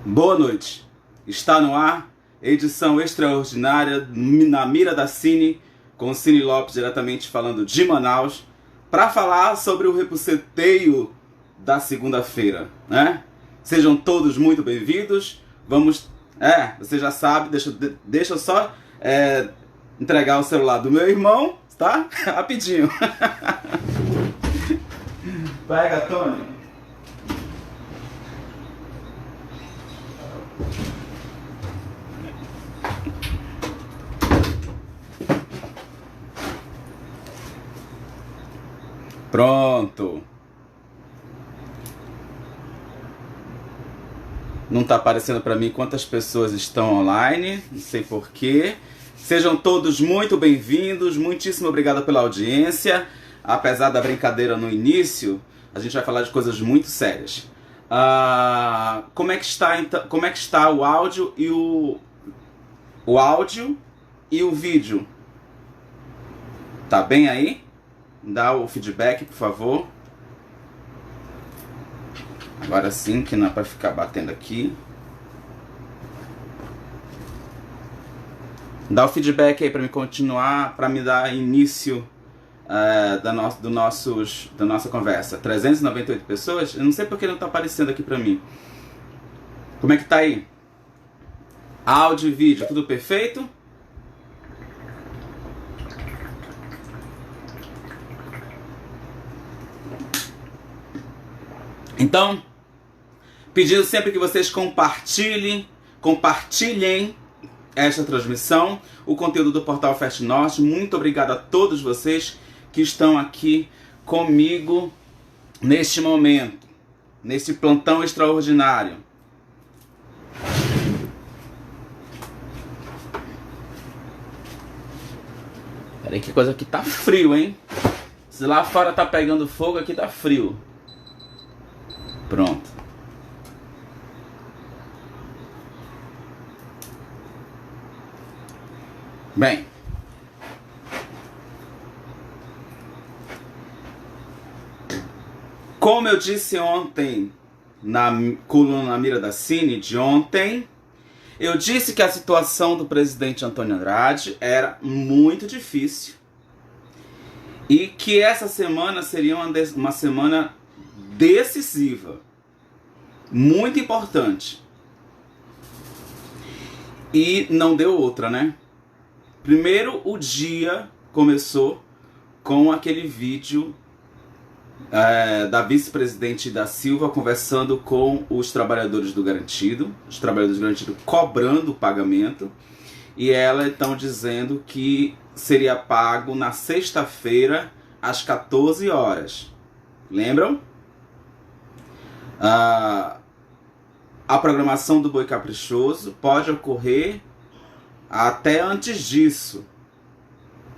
Boa noite, está no ar, edição extraordinária na mira da Cine, com o Cine Lopes diretamente falando de Manaus, para falar sobre o repuceteio da segunda-feira, né? Sejam todos muito bem-vindos, você já sabe, deixa eu só entregar o celular do meu irmão, tá? Rapidinho. Pega, Tony. Pronto. Não está aparecendo para mim quantas pessoas estão online, não sei porquê. Sejam todos muito bem-vindos, muitíssimo obrigado pela audiência. Apesar da brincadeira no início, a gente vai falar de coisas muito sérias. Como é que está o áudio e o áudio e o vídeo? Tá bem aí? Dá o feedback, por favor. Agora sim, que não é para ficar batendo aqui. Dá o feedback aí para me continuar, para me dar início da nossa conversa. 398 pessoas? Eu não sei porque não está aparecendo aqui para mim. Como é que tá aí? Áudio e vídeo, tudo perfeito? Então, pedindo sempre que vocês compartilhem esta transmissão, o conteúdo do Portal Fast Norte. Muito obrigado a todos vocês que estão aqui comigo neste momento, nesse plantão extraordinário. Peraí, que coisa aqui tá frio, hein? Se lá fora tá pegando fogo, aqui tá frio. Pronto. Bem. Como eu disse ontem na coluna na mira da Cine de ontem, eu disse que a situação do presidente Antônio Andrade era muito difícil e que essa semana seria uma semana decisiva, muito importante. E não deu outra, né? Primeiro, o dia começou com aquele vídeo da vice-presidente da Silva conversando com os trabalhadores do Garantido, cobrando o pagamento, e ela então dizendo que seria pago na sexta-feira às 14 horas. Lembram? A programação do Boi Caprichoso pode ocorrer até antes disso,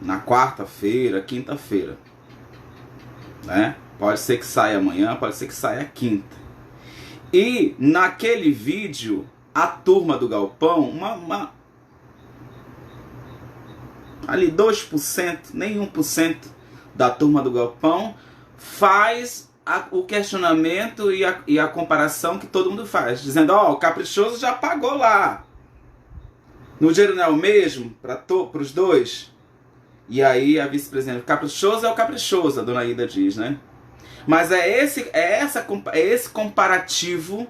na quarta-feira, quinta-feira, né? Pode ser que saia amanhã, pode ser que saia quinta. E naquele vídeo, a turma do Galpão, ali 2%, nem 1% da turma do Galpão faz o questionamento e a comparação que todo mundo faz, dizendo, o Caprichoso já pagou lá. No dinheiro não é o mesmo para os dois? E aí a vice-presidente, o Caprichoso é o Caprichoso, a dona Ida diz, né? Mas é esse comparativo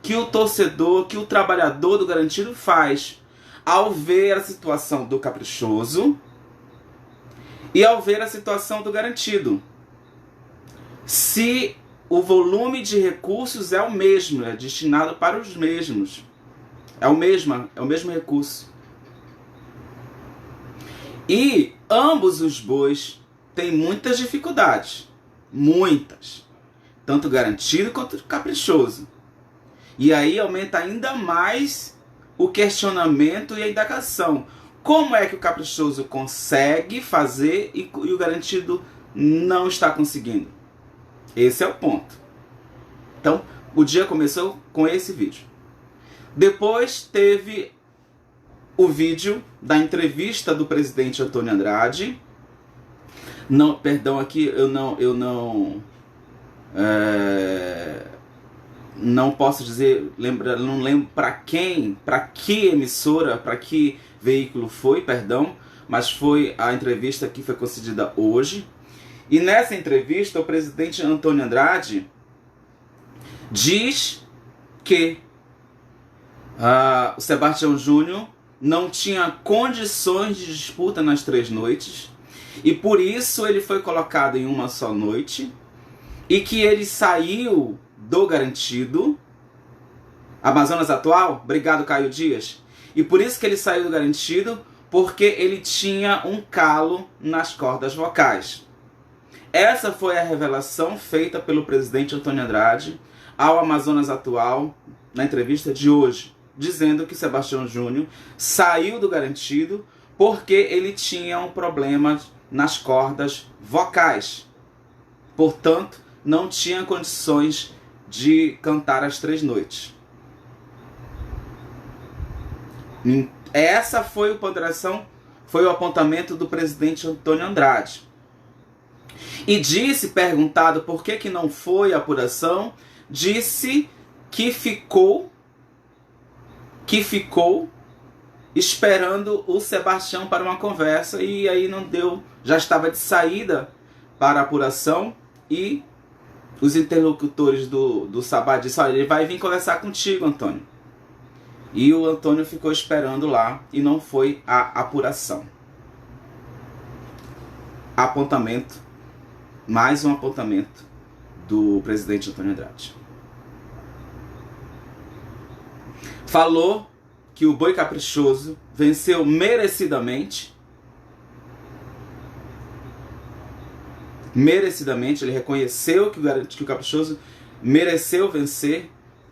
que o torcedor, que o trabalhador do Garantido faz ao ver a situação do Caprichoso e ao ver a situação do Garantido. Se o volume de recursos é o mesmo, é destinado para os mesmos. É o mesmo recurso. E ambos os bois têm muitas dificuldades. Muitas. Tanto Garantido quanto Caprichoso. E aí aumenta ainda mais o questionamento e a indagação. Como é que o caprichoso consegue fazer e o garantido não está conseguindo? Esse é o ponto. Então, o dia começou com esse vídeo. Depois teve o vídeo da entrevista do presidente Antônio Andrade. Não, perdão, aqui eu não posso dizer, não lembro para que emissora, para que veículo foi, perdão, mas foi a entrevista que foi concedida hoje. E nessa entrevista, o presidente Antônio Andrade diz que o Sebastião Júnior não tinha condições de disputa nas 3 noites, e por isso ele foi colocado em uma só noite, e que ele saiu do garantido, Amazonas Atual, obrigado Caio Dias, e por isso que ele saiu do garantido, porque ele tinha um calo nas cordas vocais. Essa foi a revelação feita pelo presidente Antônio Andrade ao Amazonas Atual na entrevista de hoje, dizendo que Sebastião Júnior saiu do garantido porque ele tinha um problema nas cordas vocais. Portanto, não tinha condições de cantar as 3 noites. Essa foi foi o apontamento do presidente Antônio Andrade. E disse, perguntado por que não foi a apuração, disse que ficou esperando o Sebastião para uma conversa, e aí não deu, já estava de saída para a apuração, e os interlocutores do Sabá disseram: olha, ele vai vir conversar contigo, Antônio. E o Antônio ficou esperando lá e não foi a apuração. Apontamento, mais um apontamento do presidente Antônio Andrade. Falou que o Boi Caprichoso venceu merecidamente. Merecidamente, ele reconheceu que o Caprichoso mereceu vencer,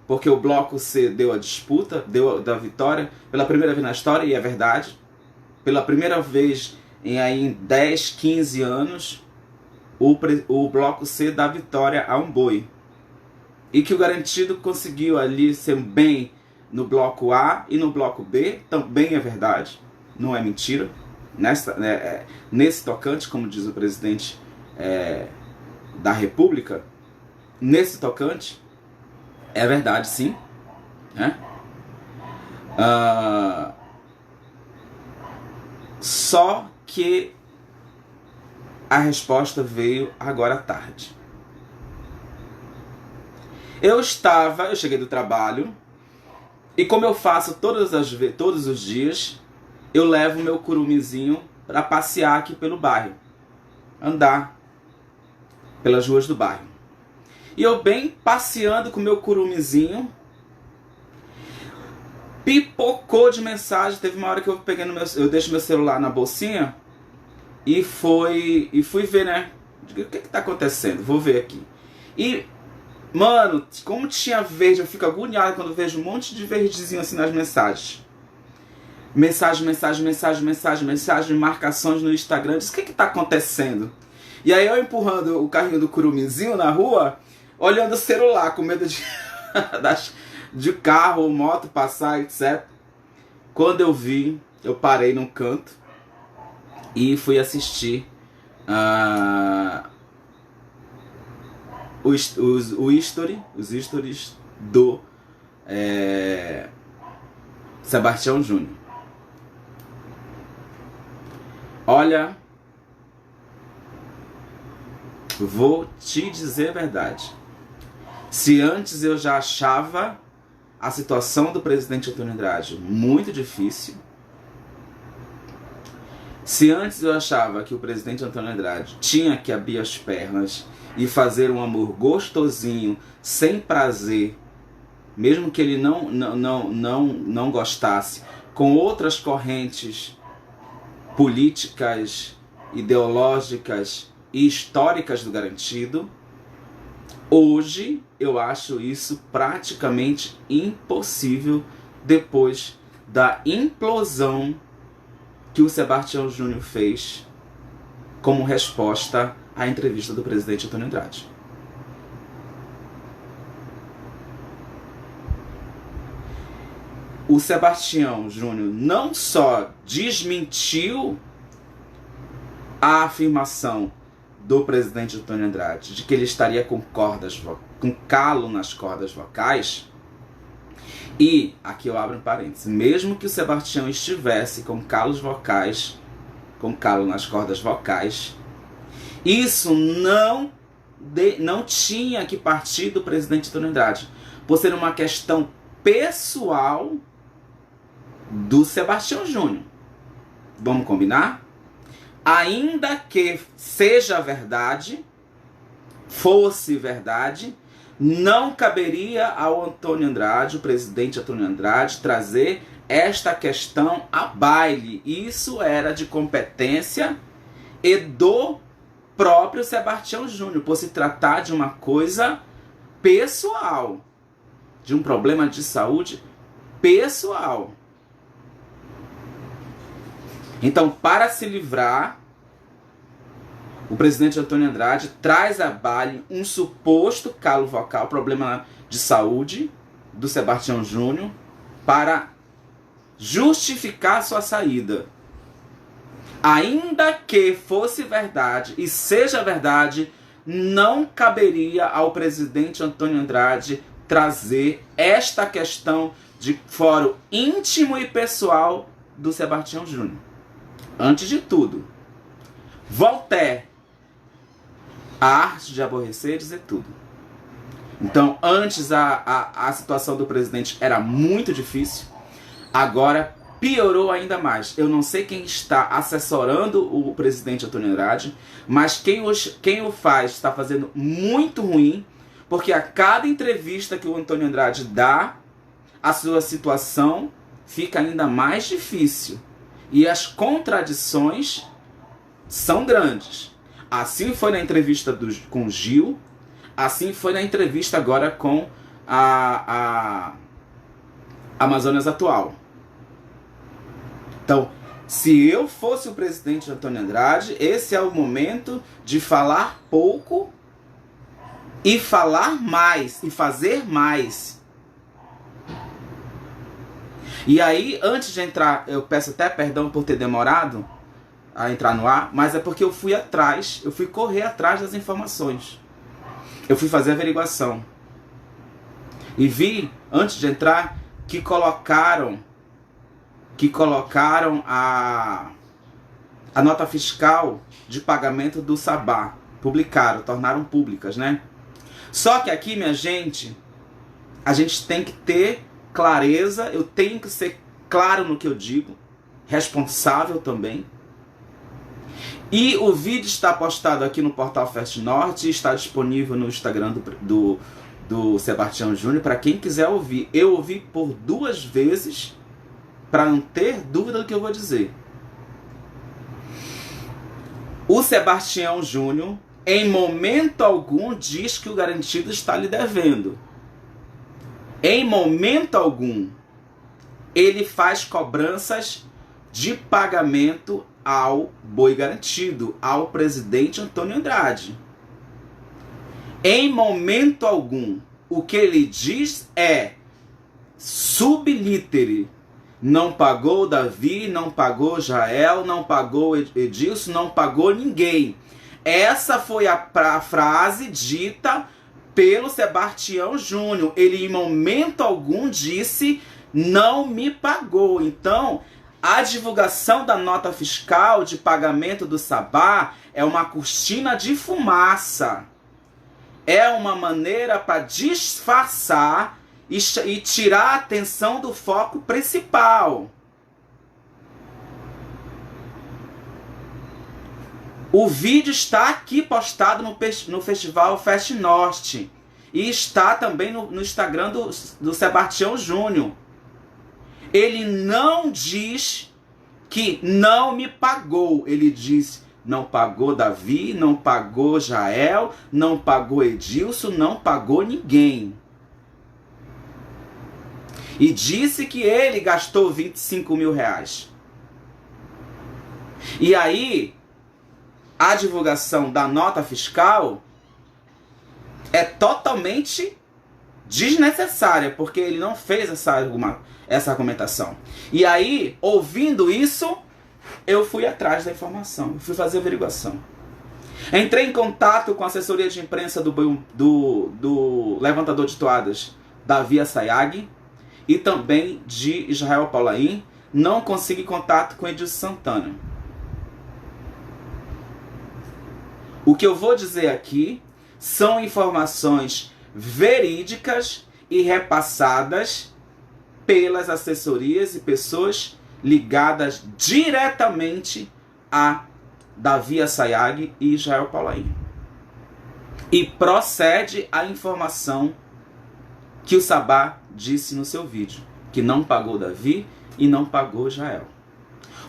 porque o Bloco C deu a disputa, deu da vitória pela primeira vez na história, e é verdade. Pela primeira vez em 10, 15 anos, o Bloco C dá vitória a um boi. E que o garantido conseguiu ali ser bem no Bloco A e no Bloco B, também é verdade, não é mentira. Nesse tocante, como diz o presidente da República, nesse tocante, é verdade sim, né? Só que a resposta veio agora à tarde. Eu cheguei do trabalho, e como eu faço todos os dias, eu levo meu curumizinho para passear aqui pelo bairro, andar pelas ruas do bairro. E eu bem passeando com meu curumizinho, pipocou de mensagem. Teve uma hora que eu deixo meu celular na bolsinha e fui ver, né? O que tá acontecendo? Vou ver aqui. E, mano, como tinha verde, eu fico agoniado quando vejo um monte de verdezinho assim nas mensagens. Mensagem, marcações no Instagram. Eu disse: o que tá acontecendo? E aí eu empurrando o carrinho do curumizinho na rua, olhando o celular, com medo de carro ou moto passar, etc. Quando eu vi, eu parei num canto e fui assistir os stories do Sebastião Júnior. Olha, vou te dizer a verdade. Se antes eu já achava a situação do presidente Antônio Andrade muito difícil, se antes eu achava que o presidente Antônio Andrade tinha que abrir as pernas e fazer um amor gostosinho, sem prazer, mesmo que ele não gostasse, com outras correntes políticas, ideológicas e históricas do garantido, hoje eu acho isso praticamente impossível depois da implosão que o Sebastião Júnior fez como resposta à entrevista do presidente Antônio Andrade. O Sebastião Júnior não só desmentiu a afirmação do presidente Antônio Andrade de que ele estaria com calo nas cordas vocais, e, aqui eu abro um parênteses, mesmo que o Sebastião estivesse com calos vocais, com calo nas cordas vocais, isso não tinha que partir do presidente Antônio Andrade, por ser uma questão pessoal do Sebastião Júnior. Vamos combinar? Ainda que seja verdade, fosse verdade, não caberia ao Antônio Andrade, o presidente Antônio Andrade, trazer esta questão a baile. Isso era de competência e do próprio Sebastião Júnior, por se tratar de uma coisa pessoal, de um problema de saúde pessoal. Então, para se livrar, o presidente Antônio Andrade traz à baile um suposto calo vocal, problema de saúde do Sebastião Júnior, para justificar sua saída. Ainda que fosse verdade e seja verdade, não caberia ao presidente Antônio Andrade trazer esta questão de fórum íntimo e pessoal do Sebastião Júnior. Antes de tudo, Voltaire, a arte de aborrecer e dizer tudo. Então, antes a situação do presidente era muito difícil, agora piorou ainda mais. Eu não sei quem está assessorando o presidente Antônio Andrade, mas quem o faz está fazendo muito ruim, porque a cada entrevista que o Antônio Andrade dá, a sua situação fica ainda mais difícil. E as contradições são grandes. Assim foi na entrevista com o Gil, assim foi na entrevista agora com a Amazonas Atual. Então, se eu fosse o presidente Antônio Andrade, esse é o momento de falar pouco e falar mais, e fazer mais. E aí, antes de entrar, eu peço até perdão por ter demorado a entrar no ar, mas é porque eu fui correr atrás das informações. Eu fui fazer a averiguação. E vi, antes de entrar, que colocaram a nota fiscal de pagamento do Sabá. Publicaram, tornaram públicas, né? Só que aqui, minha gente, a gente tem que ter clareza, eu tenho que ser claro no que eu digo, responsável também. E o vídeo está postado aqui no portal Fast Norte, está disponível no Instagram do Sebastião Júnior, para quem quiser ouvir. Eu ouvi por 2 vezes, para não ter dúvida do que eu vou dizer. O Sebastião Júnior, em momento algum, diz que o garantido está lhe devendo. Em momento algum, ele faz cobranças de pagamento ao boi garantido, ao presidente Antônio Andrade. Em momento algum, o que ele diz é sublítere. Não pagou Davi, não pagou Jael, não pagou Edilson, não pagou ninguém. Essa foi a frase dita pelo Sebastião Júnior. Ele em momento algum disse não me pagou. Então, a divulgação da nota fiscal de pagamento do Sabá é uma cortina de fumaça. É uma maneira para disfarçar e tirar a atenção do foco principal. O vídeo está aqui postado no Festival Fast Norte. E está também no Instagram do Sebastião Júnior. Ele não diz que não me pagou. Ele diz, não pagou Davi, não pagou Jael, não pagou Edilson, não pagou ninguém. E disse que ele gastou 25 mil reais. E aí, a divulgação da nota fiscal é totalmente desnecessária, porque ele não fez essa argumentação. E aí, ouvindo isso, eu fui atrás da informação, eu fui fazer averiguação. Entrei em contato com a assessoria de imprensa do levantador de toadas, Davi Assayag, e também de Israel Paulaim. Não consegui contato com Edilson Santana. O que eu vou dizer aqui são informações verídicas e repassadas pelas assessorias e pessoas ligadas diretamente a Davi Assayag e Israel Paulaim. E procede a informação que o Sabá disse no seu vídeo, que não pagou Davi e não pagou Israel.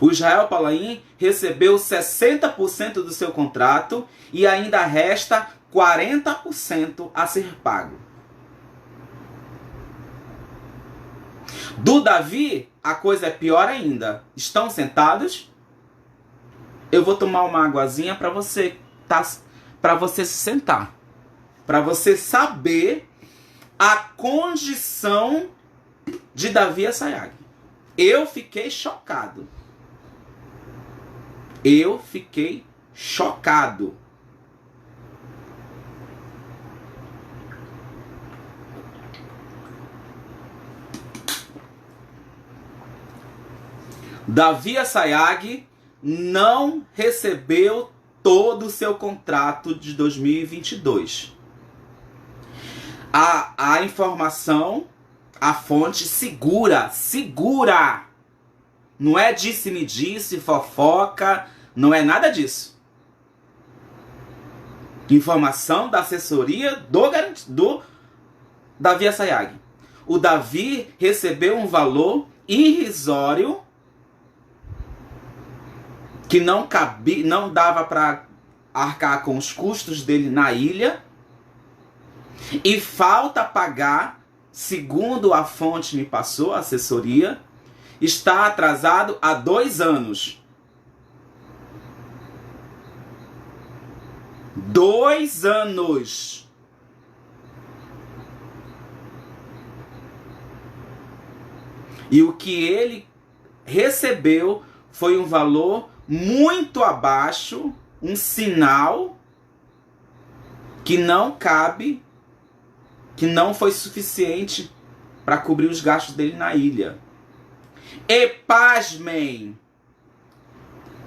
O Israel Paulaim recebeu 60% do seu contrato e ainda resta 40% a ser pago. Do Davi, a coisa é pior ainda. Estão sentados? Eu vou tomar uma aguazinha para você se sentar. Para você saber a condição de Davi Assayag. Eu fiquei chocado. Eu fiquei chocado. Davi Assayag não recebeu todo o seu contrato de 2022. A informação, a fonte segura. Não é disse-me disse, fofoca, não é nada disso. Informação da assessoria do Davi Assayag. O Davi recebeu um valor irrisório que não dava para arcar com os custos dele na ilha, e falta pagar, segundo a fonte me passou, a assessoria, está atrasado há 2 anos. 2 anos. E o que ele recebeu foi um valor muito abaixo, um sinal que não cabe, que não foi suficiente para cobrir os gastos dele na ilha. E pasmem,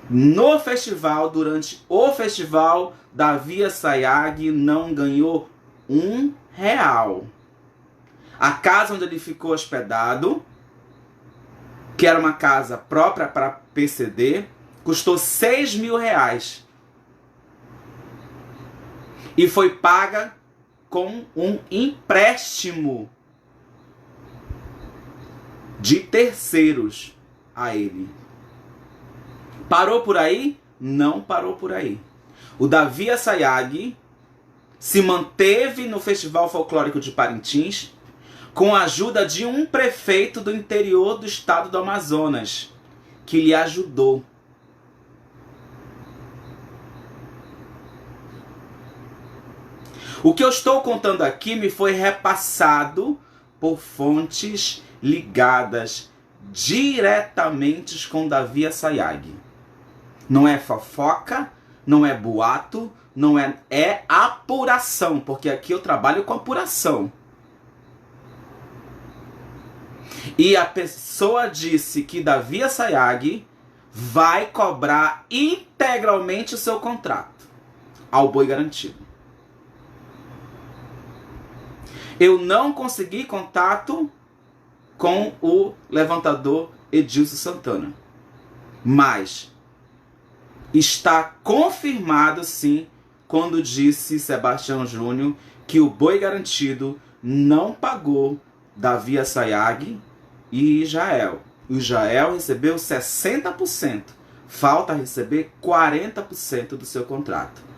no festival, durante o festival, Davi Assayag não ganhou R$1. A casa onde ele ficou hospedado, que era uma casa própria para PCD, custou R$6.000 e foi paga com um empréstimo de terceiros a ele. Parou por aí? Não parou por aí. O Davi Assayag se manteve no Festival Folclórico de Parintins com a ajuda de um prefeito do interior do estado do Amazonas, que lhe ajudou. O que eu estou contando aqui me foi repassado por fontes ligadas diretamente com Davi Assayag. Não é fofoca, não é boato, não é apuração, porque aqui eu trabalho com apuração. E a pessoa disse que Davi Assayag vai cobrar integralmente o seu contrato ao boi garantido. Eu não consegui contato com o levantador Edilson Santana, mas está confirmado sim quando disse Sebastião Júnior que o boi garantido não pagou Davi Assayag e Israel. O Israel recebeu 60%, falta receber 40% do seu contrato.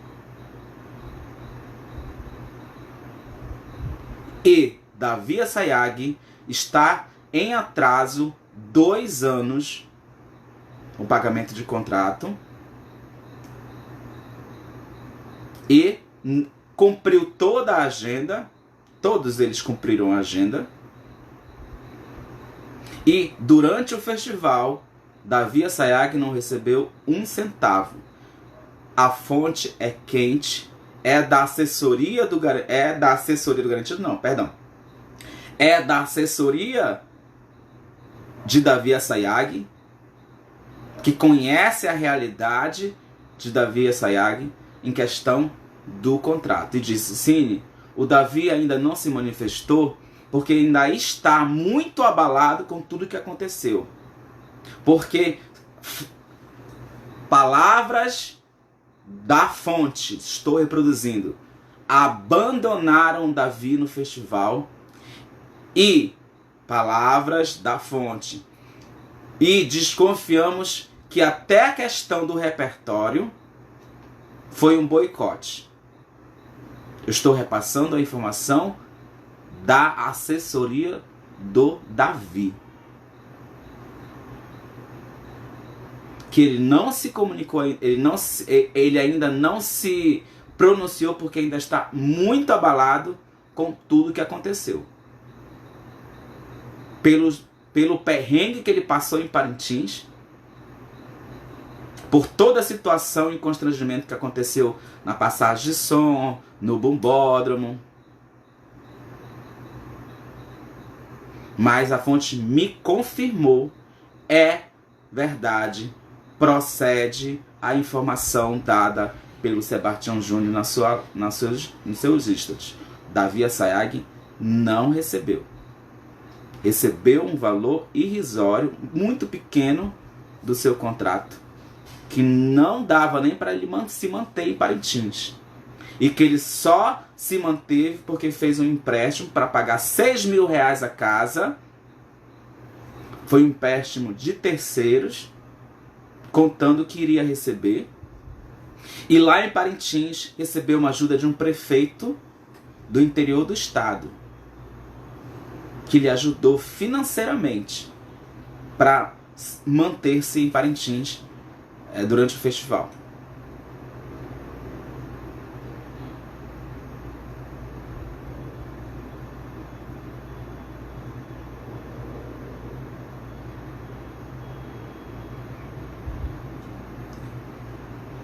E Davi Assayag está em atraso 2 anos o pagamento de contrato, e cumpriu toda a agenda, todos eles cumpriram a agenda, e durante o festival, Davi Assayag não recebeu um centavo. A fonte é quente, é da assessoria do garantido, não, perdão. É da assessoria de Davi Assayag, que conhece a realidade de Davi Assayag em questão do contrato. E disse: Cine, o Davi ainda não se manifestou porque ainda está muito abalado com tudo que aconteceu. Porque palavras da fonte, estou reproduzindo, abandonaram Davi no festival, e palavras da fonte, e desconfiamos que até a questão do repertório foi um boicote. Eu estou repassando a informação da assessoria do Davi, que ele não se comunicou, ele ainda não se pronunciou porque ainda está muito abalado com tudo que aconteceu. Pelo perrengue que ele passou em Parintins, por toda a situação e constrangimento que aconteceu na passagem de som, no bombódromo. Mas a fonte me confirmou, é verdade, procede a informação dada pelo Sebastião Júnior nos seus status. Davi Assayag não recebeu. Recebeu um valor irrisório, muito pequeno, do seu contrato, que não dava nem para ele se manter em Parintins. E que ele só se manteve porque fez um empréstimo para pagar R$6.000 a casa. Foi um empréstimo de terceiros, contando que iria receber. E lá em Parintins recebeu uma ajuda de um prefeito do interior do estado, que lhe ajudou financeiramente para manter-se em Parintins durante o festival.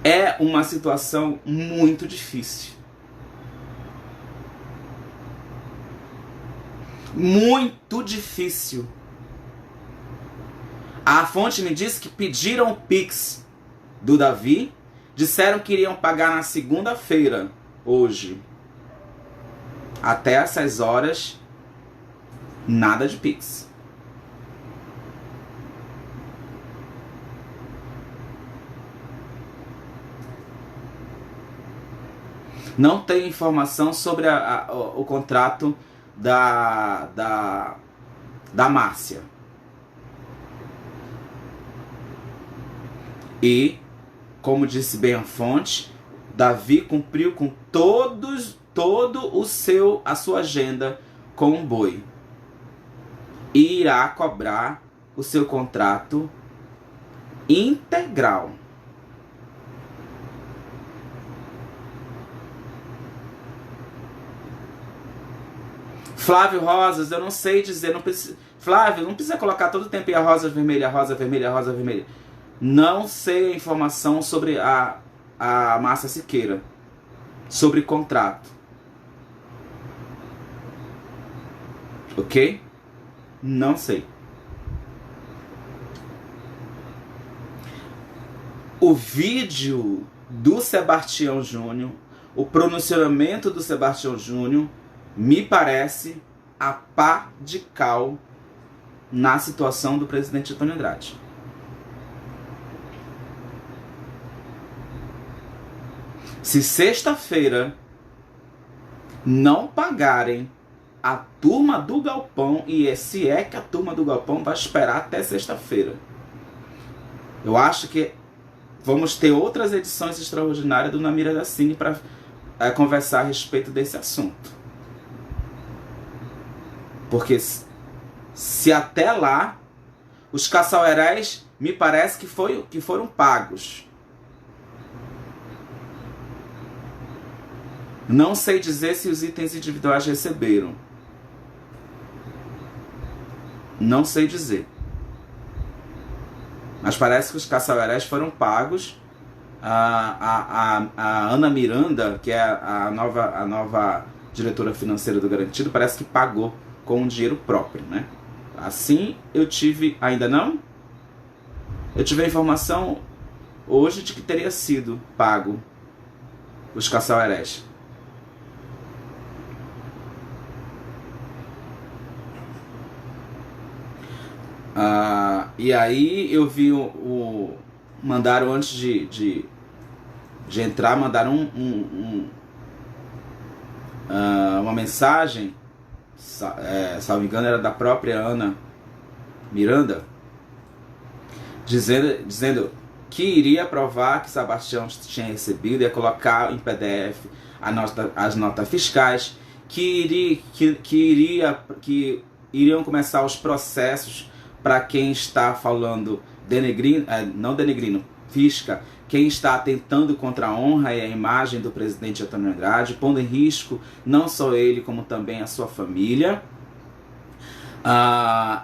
É uma situação muito difícil. Muito difícil. A fonte me disse que pediram o Pix do Davi, disseram que iriam pagar na segunda-feira, hoje. Até essas horas, nada de Pix. Não tem informação sobre o contrato da Márcia. E, como disse bem a fonte, Davi cumpriu com a sua agenda com o boi. E irá cobrar o seu contrato integral. Flávio Rosas, eu não sei dizer, Flávio, não precisa colocar todo o tempo aí a rosa vermelha, a rosa vermelha, a rosa vermelha. Não sei a informação sobre a Márcia Siqueira, sobre contrato. Ok? Não sei. O vídeo do Sebastião Júnior, o pronunciamento do Sebastião Júnior, me parece a pá de cal na situação do presidente Antônio Andrade. Se sexta-feira não pagarem a turma do Galpão, e se é que a turma do Galpão vai esperar até sexta-feira, eu acho que vamos ter outras edições extraordinárias do Na Mira da Cine para conversar a respeito desse assunto. Porque se até lá os caçauerais me parece que foram pagos. Não sei dizer se os itens individuais receberam. Não sei dizer. Mas parece que os Cassaveres foram pagos. A Ana Miranda, que é a nova diretora financeira do Garantido, parece que pagou com dinheiro próprio, né? Assim eu tive... Ainda não? Eu tive a informação hoje de que teria sido pago os Cassaveres. E aí eu vi mandaram antes de entrar, mandaram uma mensagem, salvo me engano era da própria Ana Miranda, dizendo que iria provar que Sebastião tinha recebido, ia colocar em PDF as notas fiscais, que iriam começar os processos para quem está falando fisca, quem está atentando contra a honra e a imagem do presidente Antônio Andrade, pondo em risco não só ele, como também a sua família.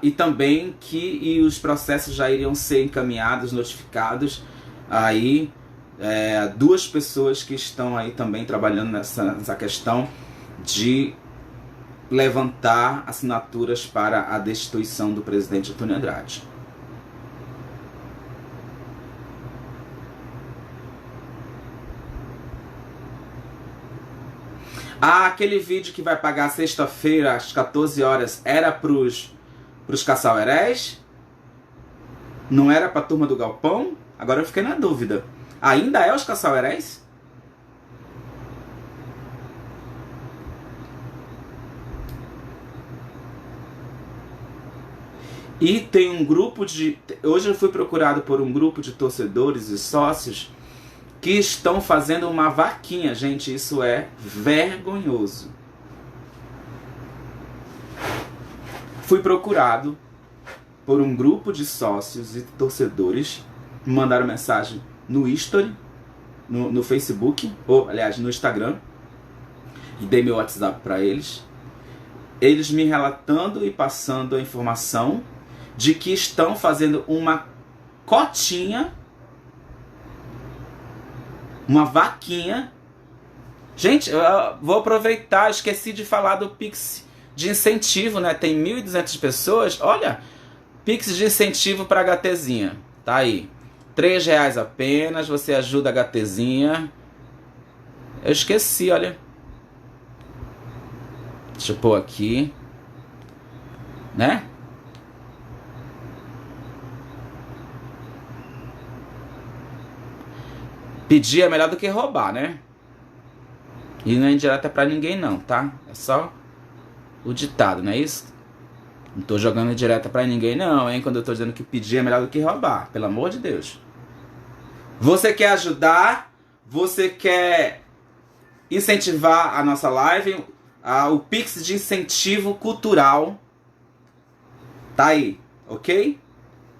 E também que os processos já iriam ser encaminhados, notificados. Aí, duas pessoas que estão aí também trabalhando nessa questão de levantar assinaturas para a destituição do presidente Antônio Andrade. Aquele vídeo que vai pagar sexta-feira às 14 horas era pros Cassaveres? Não era pra turma do Galpão? Agora eu fiquei na dúvida. Ainda é os Cassaveres? E tem um grupo de... Hoje eu fui procurado por um grupo de torcedores e sócios que estão fazendo uma vaquinha. Gente, isso é vergonhoso. Fui procurado por um grupo de sócios e torcedores. Me mandaram mensagem no History, no Facebook, ou aliás, no Instagram. E dei meu WhatsApp para eles. Eles me relatando e passando a informação de que estão fazendo uma cotinha, uma vaquinha. Gente, eu vou aproveitar, esqueci de falar do Pix de incentivo, né? Tem 1.200 pessoas. Olha, Pix de incentivo para a HTzinha. Tá aí. R$3 apenas, você ajuda a HTzinha. Eu esqueci, olha. Deixa eu pôr aqui. Né? Pedir é melhor do que roubar, né? E não é indireta pra ninguém não, tá? É só o ditado, não é isso? Não tô jogando indireta pra ninguém não, hein? Quando eu tô dizendo que pedir é melhor do que roubar. Pelo amor de Deus. Você quer ajudar? Você quer incentivar a nossa live? O Pix de incentivo cultural tá aí, ok?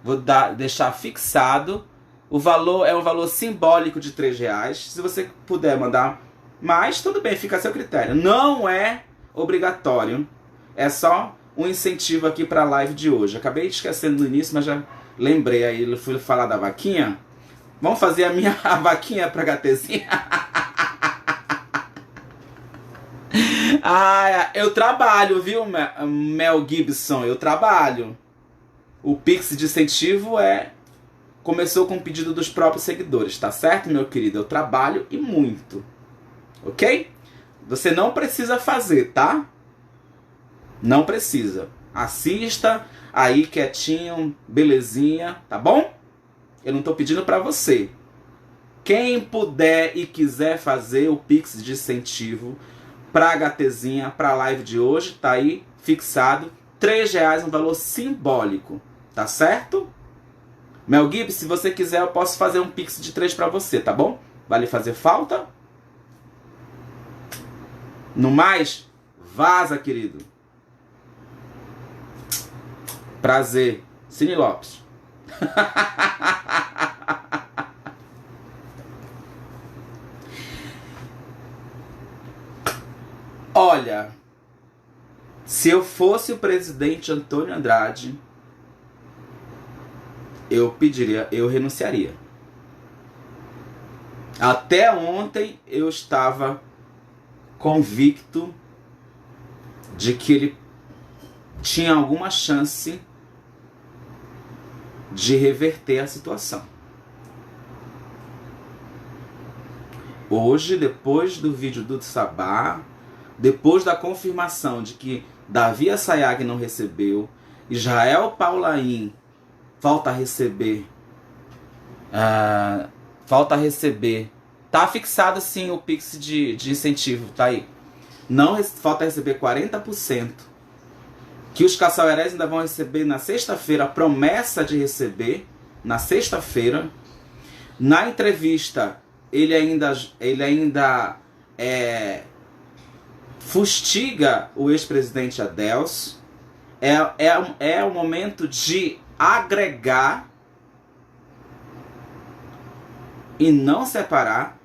Vou deixar fixado. O valor é um valor simbólico de R$3. Se você puder mandar mais, tudo bem, fica a seu critério. Não é obrigatório. É só um incentivo aqui para a live de hoje. Acabei esquecendo no início, mas já lembrei aí. Fui falar da vaquinha. Vamos fazer a vaquinha para a HTzinha? Eu trabalho, viu, Mel Gibson? Eu trabalho. O Pix de incentivo começou com um pedido dos próprios seguidores, tá certo, meu querido? Eu trabalho e muito, ok? Você não precisa fazer, tá? Não precisa. Assista aí quietinho, belezinha, tá bom? Eu não tô pedindo pra você. Quem puder e quiser fazer o Pix de incentivo pra HTzinha, pra live de hoje, tá aí fixado. R$3, um valor simbólico, tá certo? Mel Gibson, se você quiser, eu posso fazer um Pix de 3 pra você, tá bom? Vai lhe fazer falta? No mais, vaza, querido. Prazer. Cine Lopes. olha, se eu fosse o presidente Antônio Andrade, eu renunciaria. Até ontem eu estava convicto de que ele tinha alguma chance de reverter a situação. Hoje, depois do vídeo do Sabá, depois da confirmação de que Davi Assayag não recebeu, Israel Paulaim falta receber, tá fixado sim o Pix de incentivo, tá aí. Não falta receber 40%, que os caçauerés ainda vão receber na sexta-feira, a promessa de receber na sexta-feira. Na entrevista, ele ainda fustiga o ex-presidente Adelso. É o momento de agregar e não separar,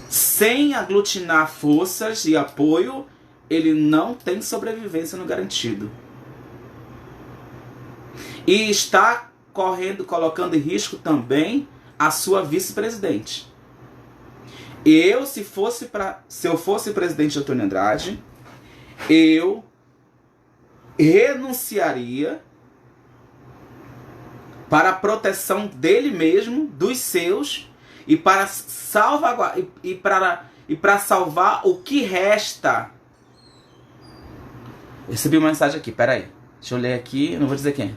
sem aglutinar forças e apoio. Ele não tem sobrevivência no garantido. E está colocando em risco também a sua vice-presidente. Se eu fosse presidente Antônio Andrade, eu renunciaria para a proteção dele mesmo, dos seus, e para salvaguardar e para salvar o que resta. Recebi uma mensagem aqui, peraí. Deixa eu ler aqui, não vou dizer quem.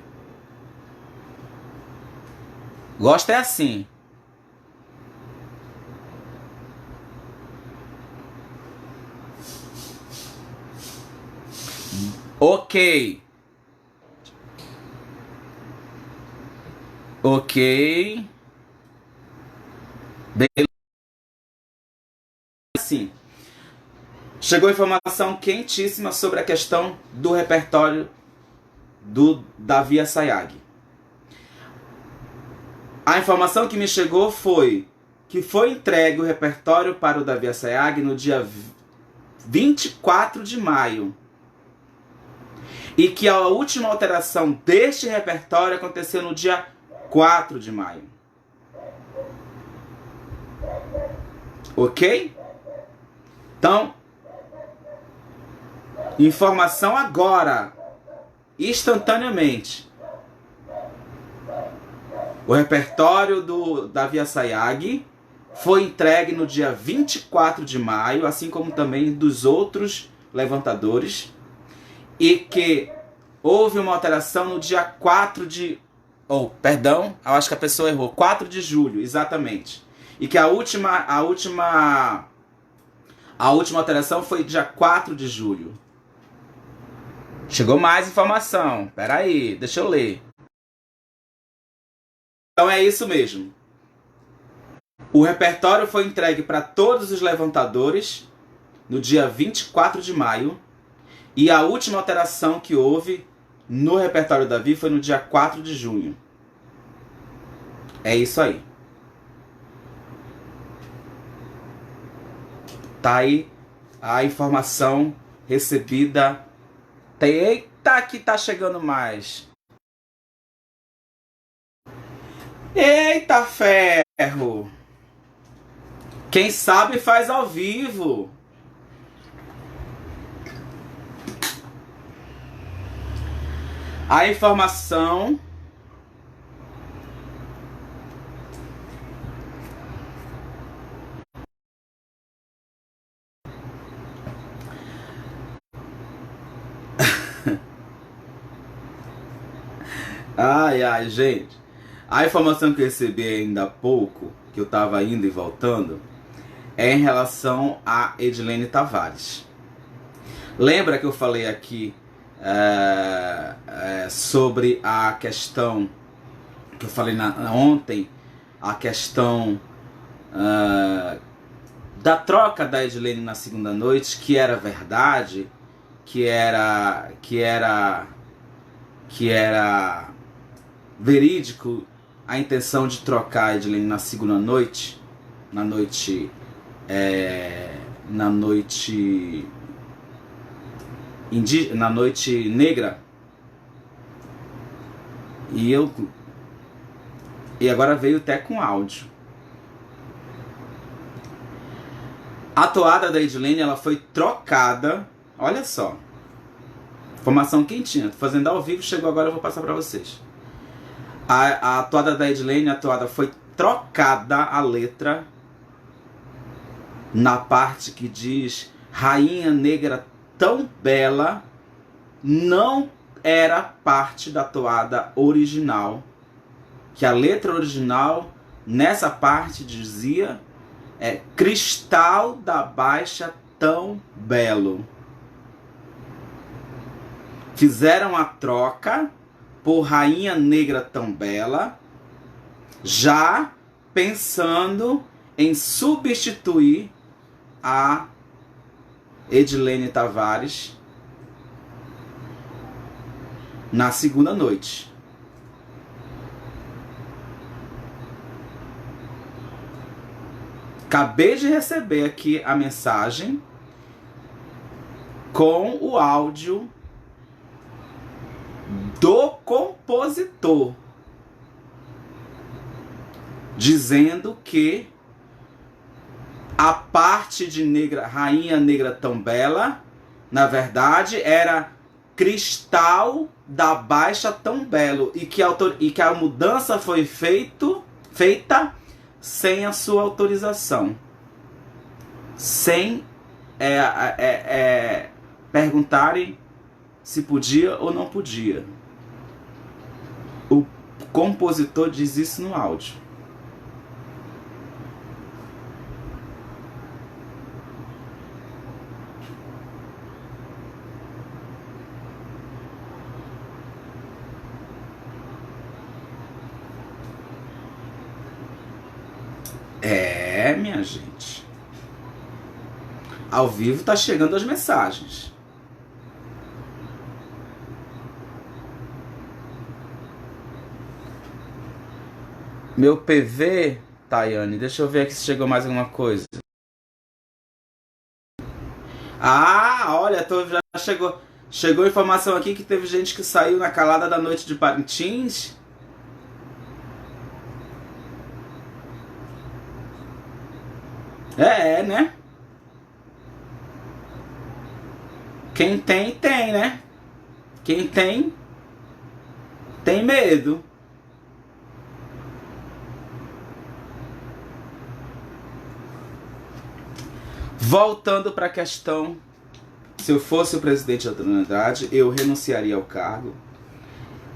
Gosto é assim. Ok. Beleza. Assim. Chegou informação quentíssima sobre a questão do repertório do Davi Assayag. A informação que me chegou foi que foi entregue o repertório para o Davi Assayag no dia 24 de maio. E que a última alteração deste repertório aconteceu no dia 4 de maio. Ok? Então, informação agora, instantaneamente. O repertório do Davi Assayag foi entregue no dia 24 de maio, assim como também dos outros levantadores, e que houve uma alteração no dia 4 de... eu acho que a pessoa errou. 4 de julho, exatamente. E que a última alteração foi dia 4 de julho. Chegou mais informação. Peraí, deixa eu ler. Então é isso mesmo. O repertório foi entregue para todos os levantadores no dia 24 de maio. E a última alteração que houve no repertório da Davi foi no dia 4 de junho. É isso aí. Tá aí a informação recebida. Eita, que tá chegando mais. Eita ferro. Quem sabe faz ao vivo. A informação ai, gente. A informação que eu recebi ainda há pouco, que eu estava indo e voltando, é em relação a Edilene Tavares. Lembra que eu falei aqui sobre a questão que eu falei ontem, a questão da troca da Edilene na segunda noite, que era verdade, que era verídico a intenção de trocar a Edilene na segunda noite, na noite na noite na noite negra. E agora veio até com áudio. A toada da Edilene, ela foi trocada. Olha só. Informação quentinha. Tô fazendo ao vivo, chegou agora, eu vou passar para vocês. A toada da Edilene, a toada foi trocada, a letra, na parte que diz Rainha Negra Tão Bela, não era parte da toada original. Que a letra original, nessa parte, dizia Cristal da Baixa Tão Belo. Fizeram a troca por Rainha Negra Tão Bela, já pensando em substituir a Edilene Tavares na segunda noite. Acabei de receber aqui a mensagem com o áudio do compositor dizendo que a parte de Rainha Negra Tão Bela, na verdade, era Cristal da Baixa Tão Belo, e que a mudança foi feita sem a sua autorização, sem perguntarem se podia ou não podia. O compositor diz isso no áudio. Minha gente. Ao vivo tá chegando as mensagens. Meu PV, Tayane, deixa eu ver aqui se chegou mais alguma coisa. Olha, já chegou informação aqui que teve gente que saiu na calada da noite de Parintins. Né? Quem tem, né? Quem tem medo. Voltando para a questão, se eu fosse o presidente Antônio Andrade, eu renunciaria ao cargo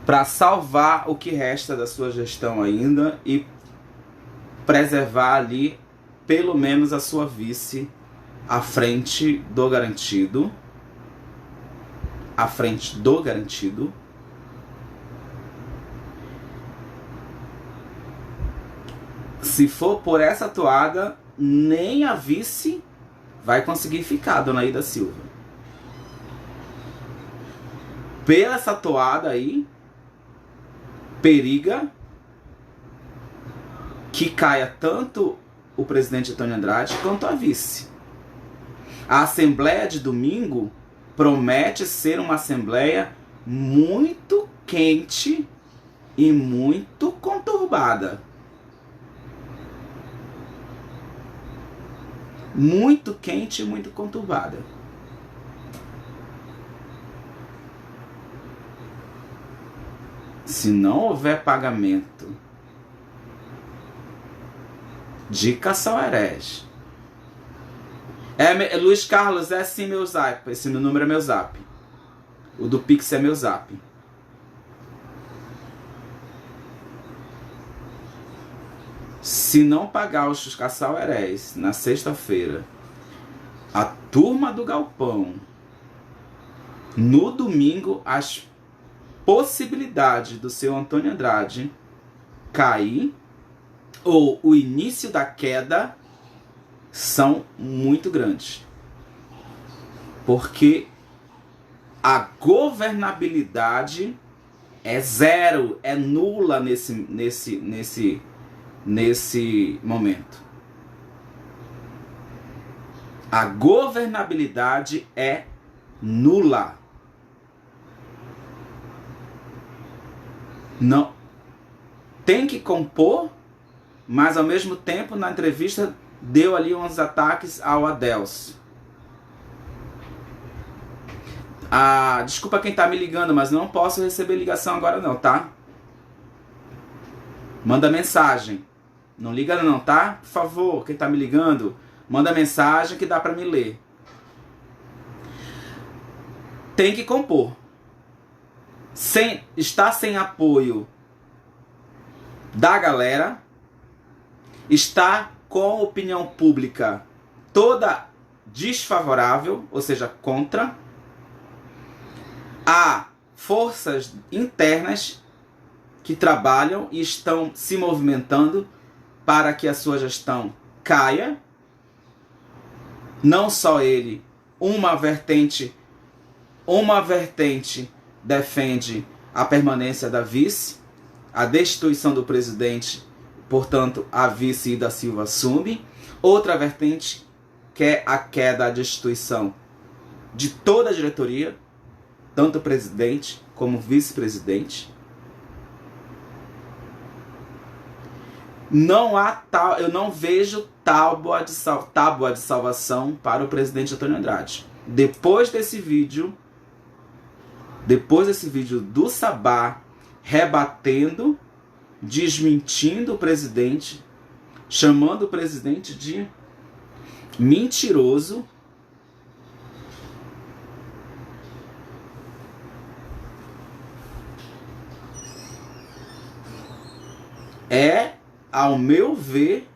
para salvar o que resta da sua gestão ainda e preservar ali pelo menos a sua vice à frente do garantido. À frente do garantido. Se for por essa toada, nem a vice vai conseguir ficar, dona Ida Silva. Pela essa toada aí, periga que caia tanto o presidente Antônio Andrade quanto a vice. A assembleia de domingo promete ser uma assembleia muito quente e muito conturbada. Muito quente e muito conturbada. Se não houver pagamento de Caçauerés. Luiz Carlos, é sim meu zap. Esse meu número é meu zap. O do Pix é meu zap. Se não pagar os Caçauerés na sexta-feira, a turma do Galpão, no domingo, as possibilidades do seu Antônio Andrade cair, ou o início da queda, são muito grandes. Porque a governabilidade é zero, é nula nesse momento. A governabilidade é nula. Não. Tem que compor, mas ao mesmo tempo, na entrevista, deu ali uns ataques ao Adelso. Desculpa quem tá me ligando, mas não posso receber ligação agora não, tá? Manda mensagem. Não liga não, tá? Por favor, quem tá me ligando, manda mensagem que dá pra me ler. Tem que compor. Está sem apoio da galera, está com a opinião pública toda desfavorável, ou seja, contra. Há forças internas que trabalham e estão se movimentando para que a sua gestão caia. Não só ele, uma vertente defende a permanência da vice, a destituição do presidente, portanto, a vice Ida Silva assume. Outra vertente quer a queda, a destituição de toda a diretoria, tanto o presidente como o vice-presidente. Eu não vejo tábua de salvação para o presidente Antônio Andrade. Depois desse vídeo do Sabá rebatendo, desmentindo o presidente, chamando o presidente de mentiroso, é, a meu ver,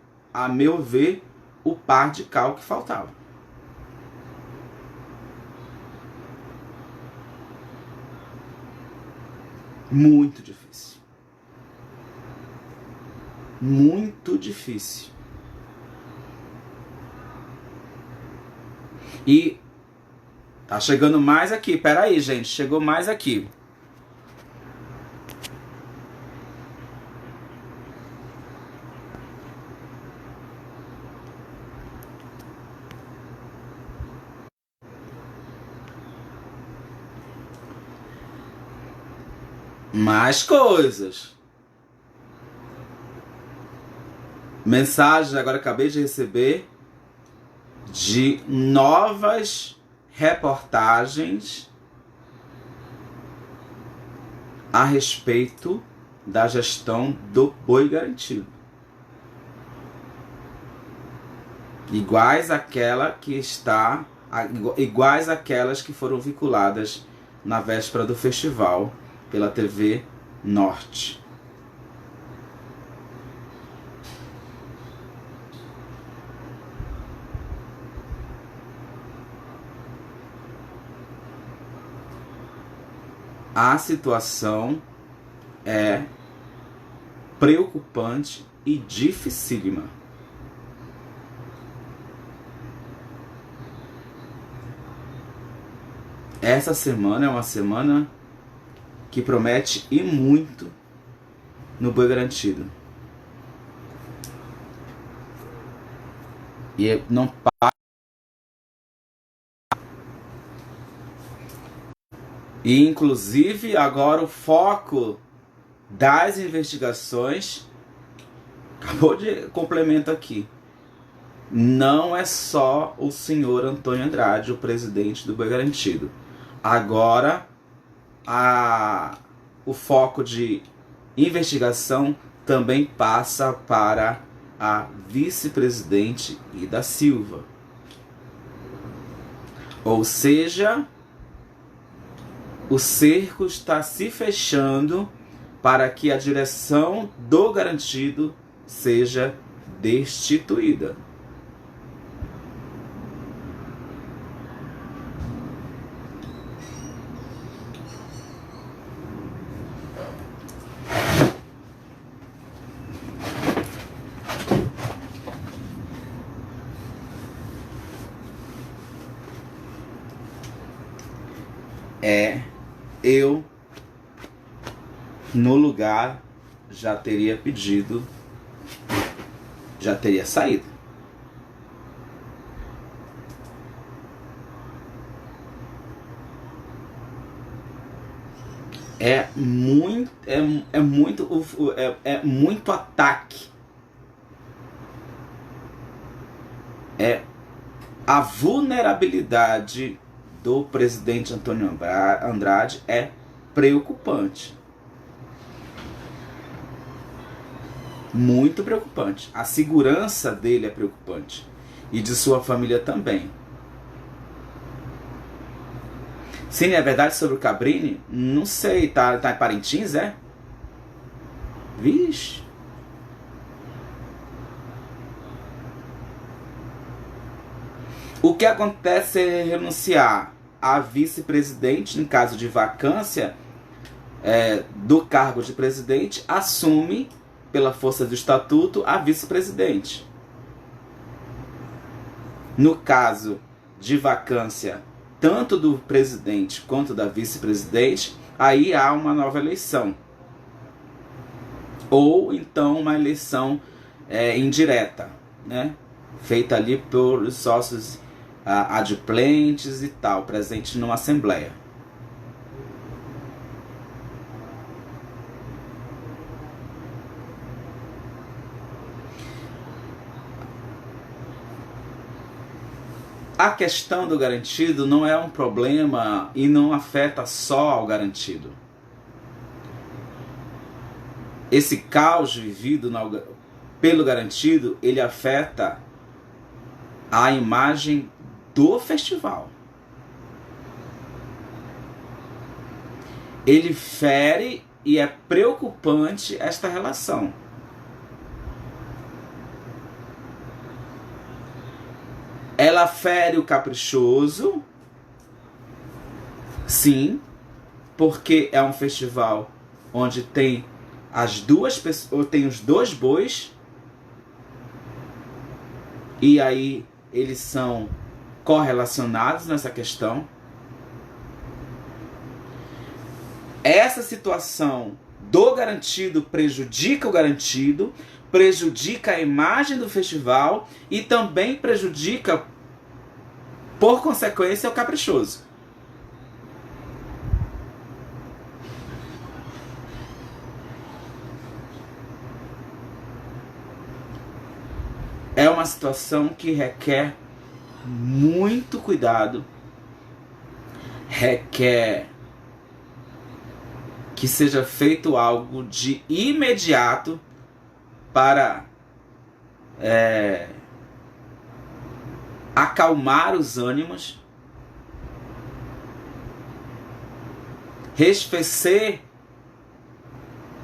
o par de cal que faltava. Muito difícil. Muito difícil. E tá chegando mais aqui. Pera aí, gente. Chegou mais aqui. Mais coisas. Mensagem agora acabei de receber de novas reportagens a respeito da gestão do boi garantido. Iguais àquelas que foram vinculadas na véspera do festival pela TV Norte. A situação é preocupante e dificílima. Essa semana é uma semana que promete e muito no boi garantido. E não para. E inclusive agora o foco das investigações, acabou de complemento aqui, não é só o senhor Antônio Andrade, o presidente do boi garantido. Agora o foco de investigação também passa para a vice-presidente Ida Silva. Ou seja, o cerco está se fechando para que a direção do garantido seja destituída. Eu, no lugar, já teria pedido, já teria saído. é muito ataque. A vulnerabilidade do presidente Antônio Andrade é preocupante. Muito preocupante. A segurança dele é preocupante. E de sua família também. Sim, é verdade sobre o Cabrini? Não sei, tá em Parintins, é? Vixe. O que acontece é renunciar a vice-presidente, em caso de vacância do cargo de presidente, assume, pela força do estatuto, a vice-presidente. No caso de vacância, tanto do presidente quanto da vice-presidente, aí há uma nova eleição. Ou então uma eleição indireta, né? Feita ali por sócios adimplentes e tal, presentes numa assembleia. A questão do garantido não é um problema e não afeta só ao garantido. Esse caos vivido pelo garantido, ele afeta a imagem do festival. Ele fere e é preocupante esta relação. Ela fere o caprichoso, sim, porque é um festival onde tem as duas pessoas, tem os dois bois, e aí eles são correlacionados nessa questão. Essa situação do garantido prejudica o garantido, prejudica a imagem do festival e também prejudica, por consequência, o caprichoso. É uma situação que requer muito cuidado, requer que seja feito algo de imediato para acalmar os ânimos, resfecer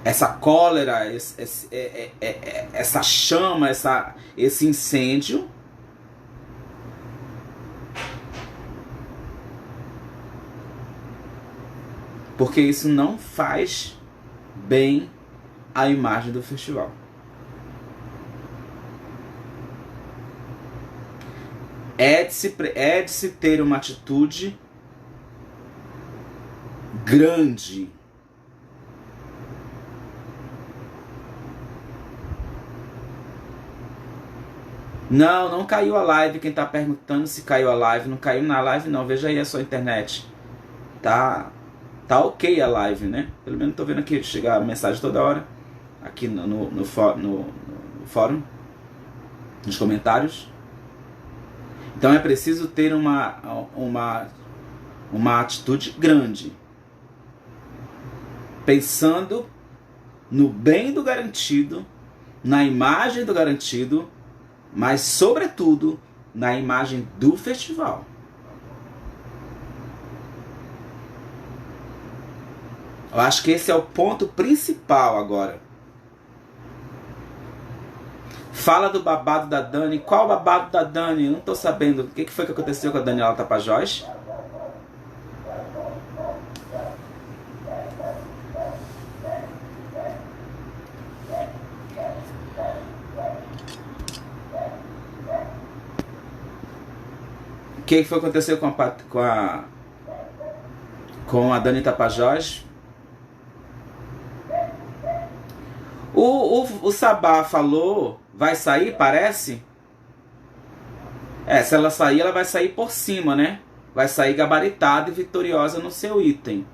essa cólera, essa chama, esse incêndio, porque isso não faz bem à imagem do festival. É de se ter uma atitude grande. Não caiu a live. Quem tá perguntando se caiu a live, não caiu na live não. Veja aí a sua internet. Tá ok a live, né? Pelo menos tô vendo aqui chegar a mensagem toda hora. Aqui no fórum. Nos comentários. Então é preciso ter uma atitude grande. Pensando no bem do garantido, na imagem do garantido, mas sobretudo na imagem do festival. Eu acho que esse é o ponto principal agora. Fala do babado da Dani. Qual o babado da Dani? Eu não tô sabendo. O que foi que aconteceu com a Daniela Tapajós? O que foi que aconteceu com a Dani Tapajós? O Sabá falou, vai sair, parece? Se ela sair, ela vai sair por cima, né? Vai sair gabaritada e vitoriosa no seu item.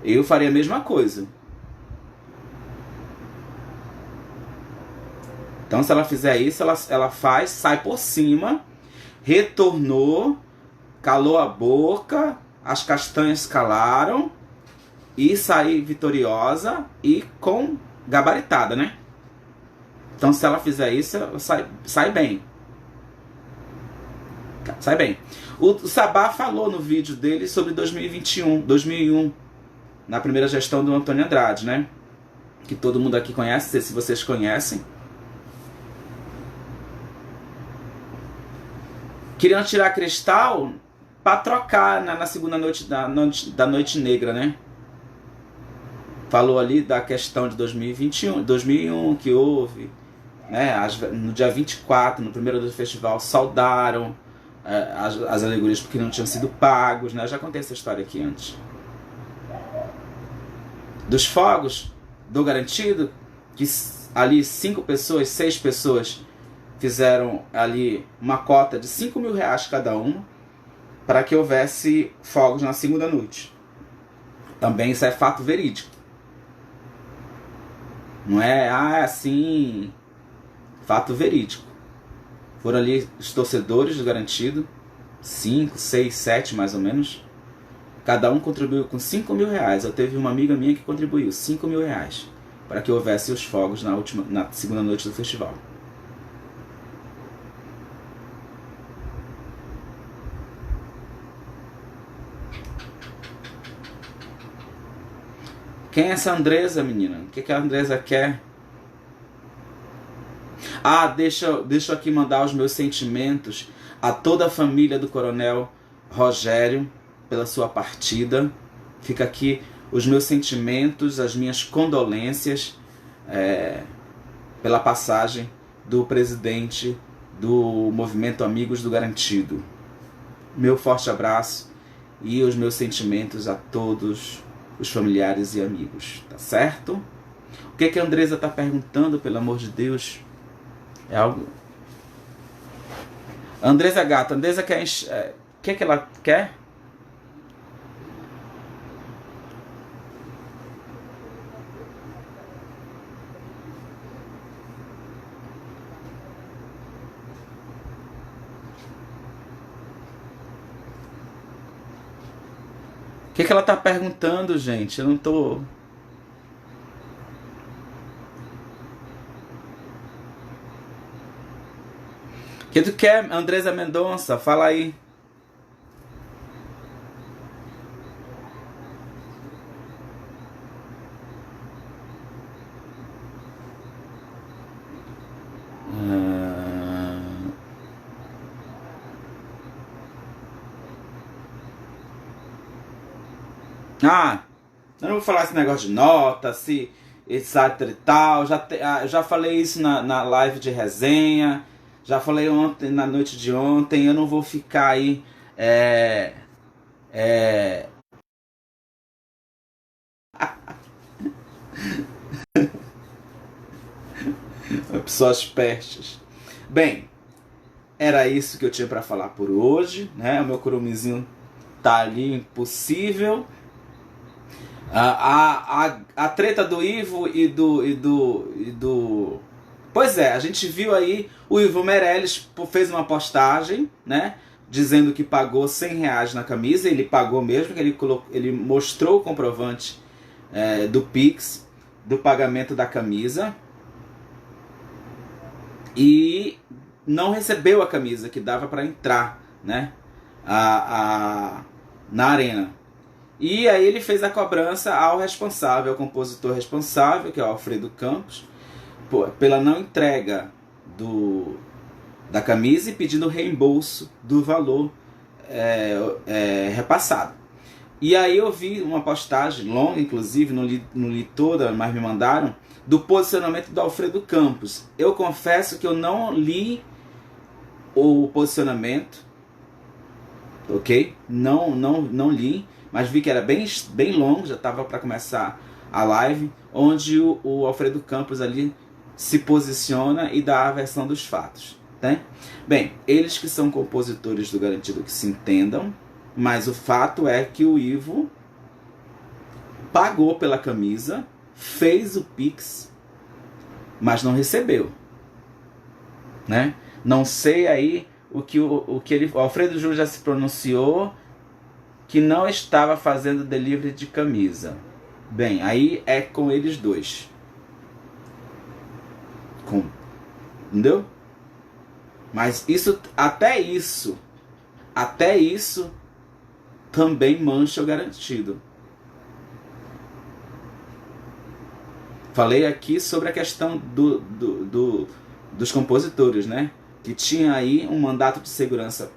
Eu faria a mesma coisa. Então, se ela fizer isso, ela faz, sai por cima, retornou, calou a boca, as castanhas calaram e sair vitoriosa e com gabaritada, né? Então, se ela fizer isso, sai bem. Sai bem. O Sabá falou no vídeo dele sobre 2001, na primeira gestão do Antônio Andrade, né? Que todo mundo aqui conhece, se vocês conhecem. Queriam tirar Cristal para trocar na segunda noite da Noite Negra, né? Falou ali da questão de 2001 que houve, né? No dia 24, no primeiro do festival, saudaram as alegorias porque não tinham sido pagos, né? Eu já contei essa história aqui antes. Dos fogos do Garantido, que ali 5 pessoas, 6 pessoas fizeram ali uma cota de 5 mil reais cada uma para que houvesse fogos na segunda noite. Também isso é fato verídico. Não é assim, fato verídico. Foram ali os torcedores do Garantido, 5, 6, 7 mais ou menos. Cada um contribuiu com 5 mil reais. Eu teve uma amiga minha que contribuiu 5 mil reais para que houvesse os fogos na segunda noite do festival. Quem é essa Andresa, menina? O que a Andresa quer? Ah, deixa eu aqui mandar os meus sentimentos a toda a família do Coronel Rogério pela sua partida. Fica aqui os meus sentimentos, as minhas condolências pela passagem do presidente do Movimento Amigos do Garantido. Meu forte abraço e os meus sentimentos a todos os familiares e amigos, tá certo? O que a Andresa tá perguntando, pelo amor de Deus? É algo... Andresa Gata, Andresa quer... O que ela quer? O que ela tá perguntando, gente? Eu não tô... O que tu quer, Andresa Mendonça? Fala aí. Eu não vou falar esse negócio de nota, se etc e tal. Já falei isso na live de resenha. Já falei ontem, na noite de ontem. Eu não vou ficar aí pessoas pestes. Bem, era isso que eu tinha para falar por hoje, né? O meu curumizinho tá ali, impossível. A treta do Ivo e do... Pois é, a gente viu aí o Ivo Meirelles fez uma postagem, né? Dizendo que pagou 100 reais na camisa. Ele pagou mesmo, que ele mostrou o comprovante do Pix, do pagamento da camisa. E não recebeu a camisa que dava para entrar, né? Na arena. E aí ele fez a cobrança ao responsável, ao compositor responsável, que é o Alfredo Campos, pela não entrega da camisa e pedindo reembolso do valor repassado. E aí eu vi uma postagem longa, inclusive, não li toda, mas me mandaram, do posicionamento do Alfredo Campos. Eu confesso que eu não li o posicionamento, ok? Não li, mas vi que era bem longo, já estava para começar a live, onde o Alfredo Campos ali se posiciona e dá a versão dos fatos. Né? Bem, eles que são compositores do Garantido que se entendam, mas o fato é que o Ivo pagou pela camisa, fez o Pix, mas não recebeu, né? Não sei aí o que o Alfredo Júlio já se pronunciou, que não estava fazendo delivery de camisa. Bem, aí é com eles dois. Entendeu? Mas até isso também mancha o garantido. Falei aqui sobre a questão dos compositores, né? Que tinha aí um mandato de segurança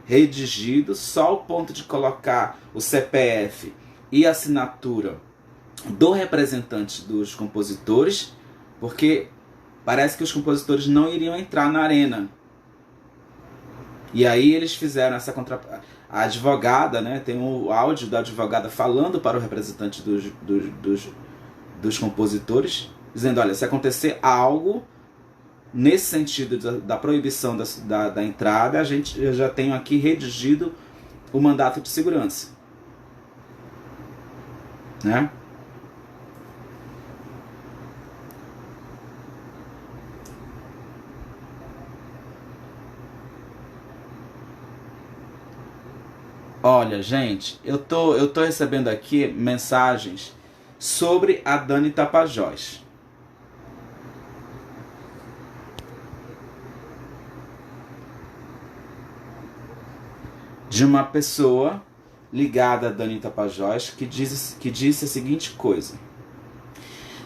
redigido, só o ponto de colocar o CPF e a assinatura do representante dos compositores, porque parece que os compositores não iriam entrar na arena. E aí eles fizeram essa a advogada, né, tem o áudio da advogada falando para o representante dos compositores, dizendo, olha, se acontecer algo nesse sentido da proibição da entrada, eu já tenho aqui redigido o mandato de segurança, né? Olha, gente, eu tô recebendo aqui mensagens sobre a Dani Tapajós. De uma pessoa ligada a Dani Tapajós que disse a seguinte coisa: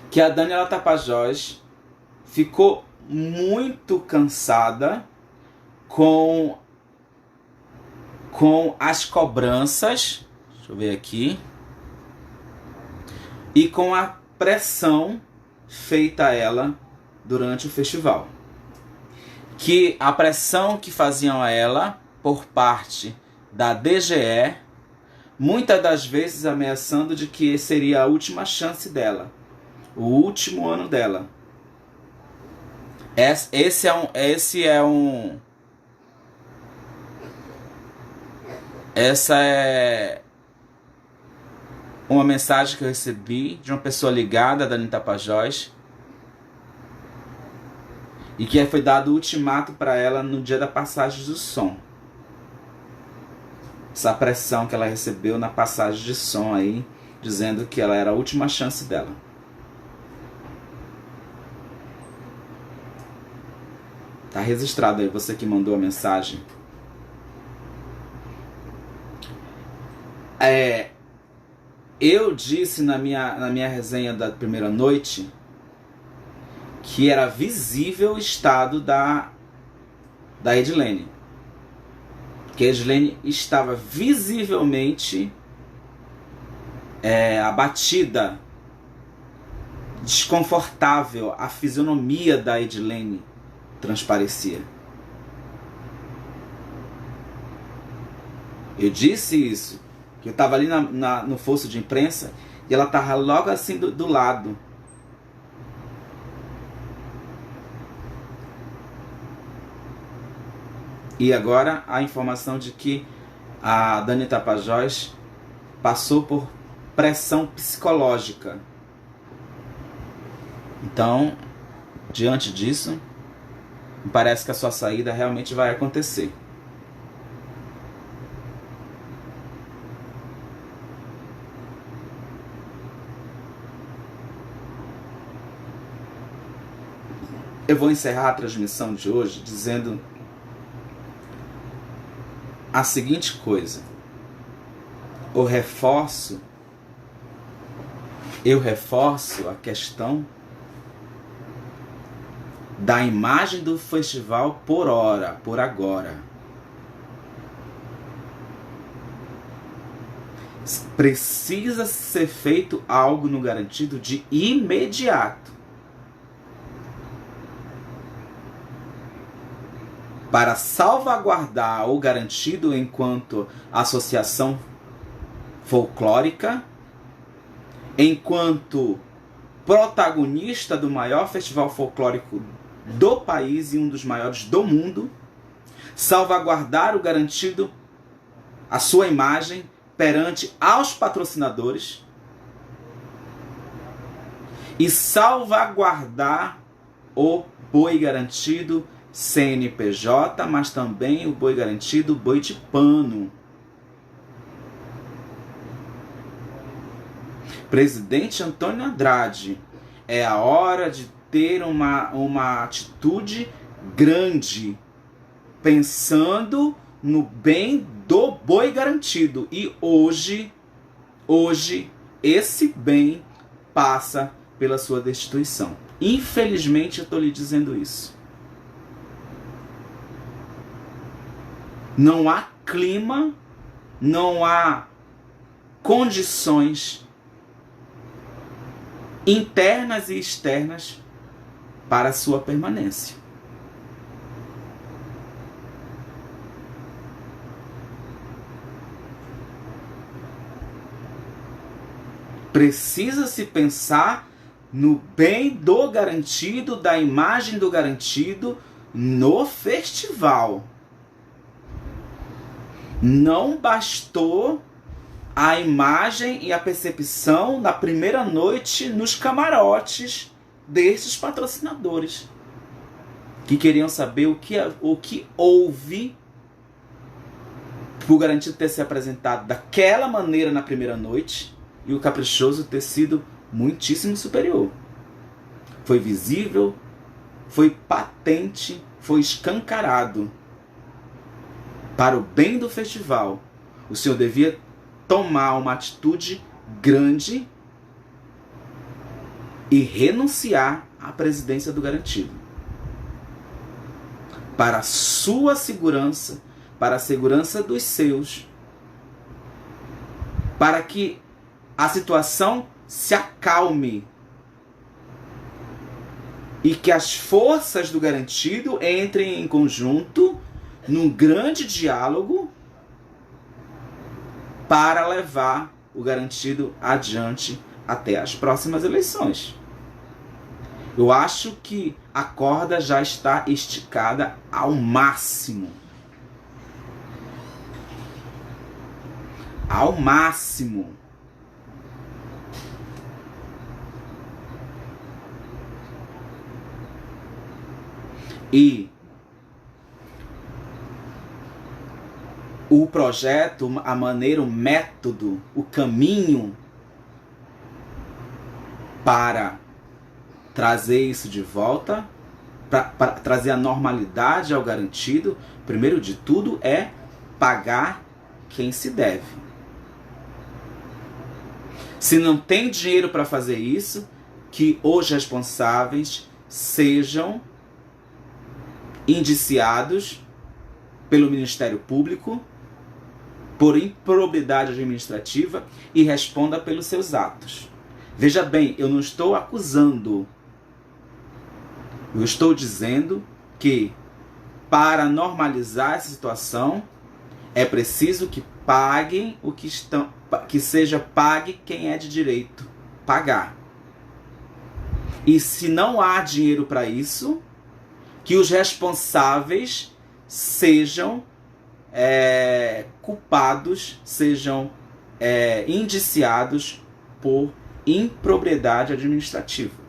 que a Dani Tapajós ficou muito cansada com as cobranças, deixa eu ver aqui, e com a pressão feita a ela durante o festival. Que a pressão que faziam a ela por parte da DGE, muitas das vezes ameaçando de que seria a última chance dela, o último ano dela. Essa é uma mensagem que eu recebi de uma pessoa ligada a Dani Tapajós, e que foi dado o ultimato para ela no dia da passagem do som. Essa pressão que ela recebeu na passagem de som aí, dizendo que ela era a última chance dela. Tá registrado aí, você que mandou a mensagem. Eu disse na minha resenha da primeira noite que era visível o estado da Edilene. Que a Edilene estava visivelmente abatida, desconfortável. A fisionomia da Edilene transparecia. Eu disse isso, que eu estava ali no fosso de imprensa e ela estava logo assim do lado. E agora a informação de que a Dani Tapajós passou por pressão psicológica. Então, diante disso, me parece que a sua saída realmente vai acontecer. Eu vou encerrar a transmissão de hoje dizendo a seguinte coisa: eu reforço a questão da imagem do festival por agora. Precisa ser feito algo no garantido de imediato, para salvaguardar o garantido enquanto associação folclórica, enquanto protagonista do maior festival folclórico do país e um dos maiores do mundo, salvaguardar o garantido, a sua imagem, perante aos patrocinadores e salvaguardar o boi garantido CNPJ, mas também o boi garantido boi de pano. Presidente Antônio Andrade, é a hora de ter uma atitude grande, pensando no bem do boi garantido. E hoje esse bem passa pela sua destituição. Infelizmente, eu estou lhe dizendo isso. Não há clima, não há condições internas e externas para a sua permanência. Precisa-se pensar no bem do garantido, da imagem do garantido no festival. Não bastou a imagem e a percepção da primeira noite nos camarotes desses patrocinadores, que queriam saber o que houve para o garantido ter se apresentado daquela maneira na primeira noite e o caprichoso ter sido muitíssimo superior. Foi visível, foi patente, foi escancarado. Para o bem do festival, o senhor devia tomar uma atitude grande e renunciar à presidência do garantido. Para a sua segurança, para a segurança dos seus, para que a situação se acalme e que as forças do garantido entrem em conjunto num grande diálogo para levar o garantido adiante até as próximas eleições. Eu acho que a corda já está esticada ao máximo. Ao máximo. E o projeto, a maneira, o método, o caminho para trazer isso de volta, para trazer a normalidade ao garantido, primeiro de tudo é pagar quem se deve. Se não tem dinheiro para fazer isso, que os responsáveis sejam indiciados pelo Ministério Público por improbidade administrativa e responda pelos seus atos. Veja bem, eu não estou acusando. Eu estou dizendo que para normalizar essa situação é preciso que paguem o que estão, que seja pague quem é de direito pagar. E se não há dinheiro para isso, que os responsáveis sejam culpados, sejam indiciados por improbidade administrativa.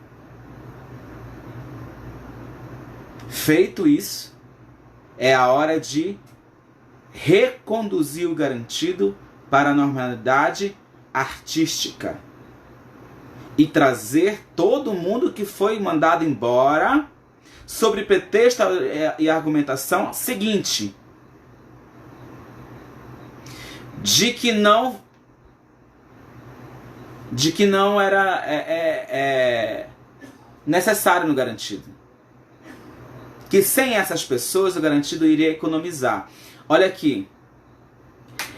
Feito isso, é a hora de reconduzir o garantido para a normalidade artística e trazer todo mundo que foi mandado embora sobre pretexto e argumentação seguinte: de que não era necessário no garantido, que sem essas pessoas o garantido iria economizar. Olha aqui,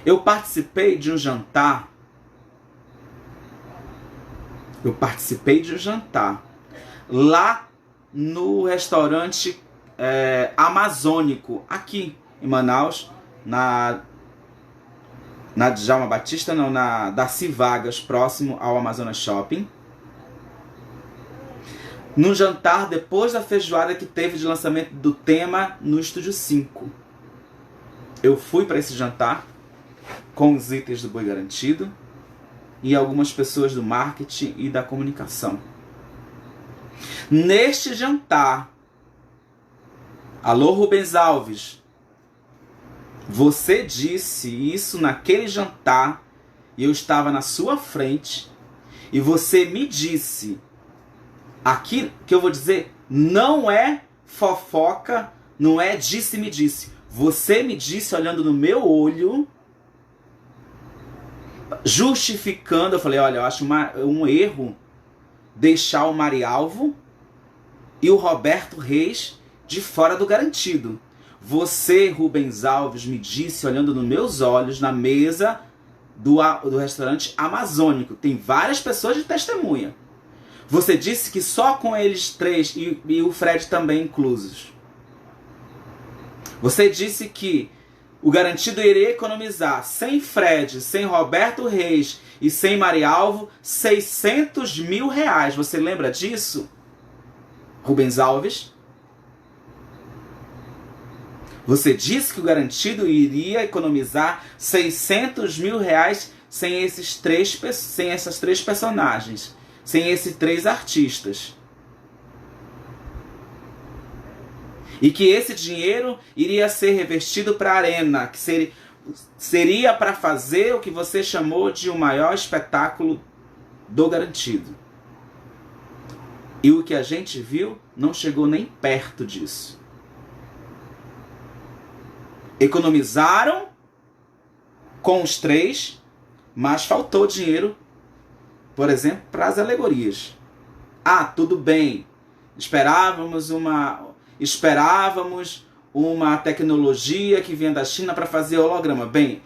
eu participei de um jantar lá no restaurante amazônico, aqui em Manaus, na Djalma Batista, não, na Darcy Vargas, próximo ao Amazonas Shopping. Num jantar depois da feijoada que teve de lançamento do tema no Estúdio 5. Eu fui para esse jantar com os itens do Boi Garantido e algumas pessoas do marketing e da comunicação. Neste jantar, alô Rubens Alves, você disse isso naquele jantar e eu estava na sua frente e você me disse, aqui que eu vou dizer não é fofoca, não é disse-me disse. Você me disse olhando no meu olho, justificando, eu falei, olha, eu acho um erro deixar o Marialvo e o Roberto Reis de fora do garantido. Você, Rubens Alves, me disse, olhando nos meus olhos, na mesa do restaurante Amazônico. Tem várias pessoas de testemunha. Você disse que só com eles três, e o Fred também inclusos. Você disse que o garantido iria economizar, sem Fred, sem Roberto Reis e sem Marialvo, 600 mil reais. Você lembra disso, Rubens Alves? Você disse que o garantido iria economizar 600 mil reais sem essas três personagens, sem esses três artistas. E que esse dinheiro iria ser revestido para a arena, que seria para fazer o que você chamou de o maior espetáculo do garantido. E o que a gente viu não chegou nem perto disso. Economizaram com os três, mas faltou dinheiro, por exemplo, para as alegorias. Ah, tudo bem, esperávamos uma tecnologia que vinha da China para fazer holograma. Bem,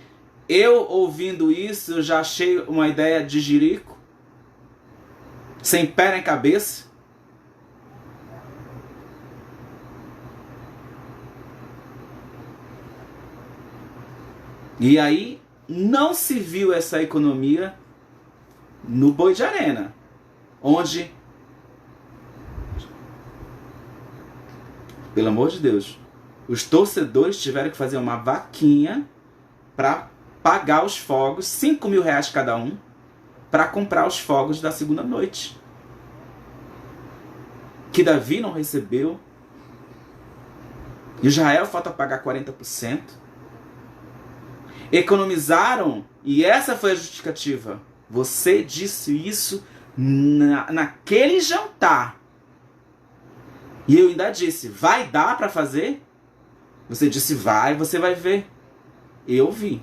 eu ouvindo isso, eu já achei uma ideia de jirico, sem pé nem cabeça. E aí não se viu essa economia no Boi de Arena, onde, pelo amor de Deus, os torcedores tiveram que fazer uma vaquinha para pagar os fogos, 5 mil reais cada um, para comprar os fogos da segunda noite. Que Davi não recebeu. Israel falta pagar 40%. Economizaram, e essa foi a justificativa. Você disse isso naquele jantar. E eu ainda disse, vai dar para fazer? Você disse, vai, você vai ver. Eu vi.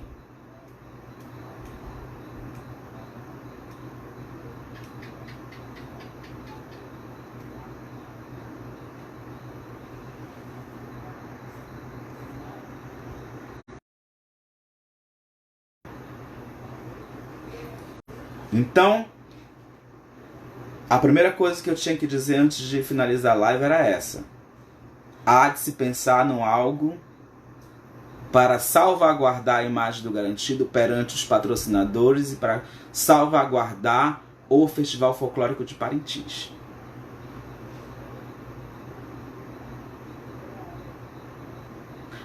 Então, a primeira coisa que eu tinha que dizer antes de finalizar a live era essa. Há de se pensar num algo para salvaguardar a imagem do garantido perante os patrocinadores e para salvaguardar o Festival Folclórico de Parintins.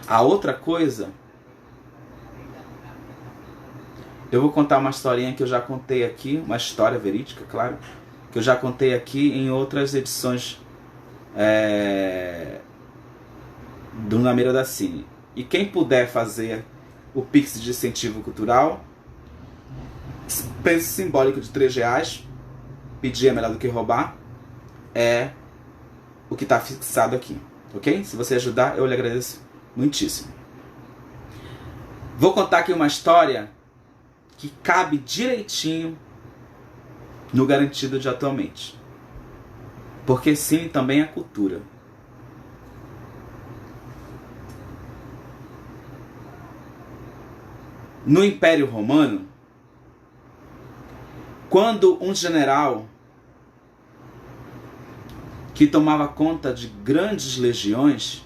A outra coisa, eu vou contar uma historinha que eu já contei aqui, uma história verídica, claro, que eu já contei aqui em outras edições do Na Mira da Cine. E quem puder fazer o Pix de incentivo cultural, preço simbólico de R$3, pedir é melhor do que roubar, é o que está fixado aqui, ok? Se você ajudar, eu lhe agradeço muitíssimo. Vou contar aqui uma história que cabe direitinho no garantido de atualmente. Porque sim, também é cultura. No Império Romano, quando um general que tomava conta de grandes legiões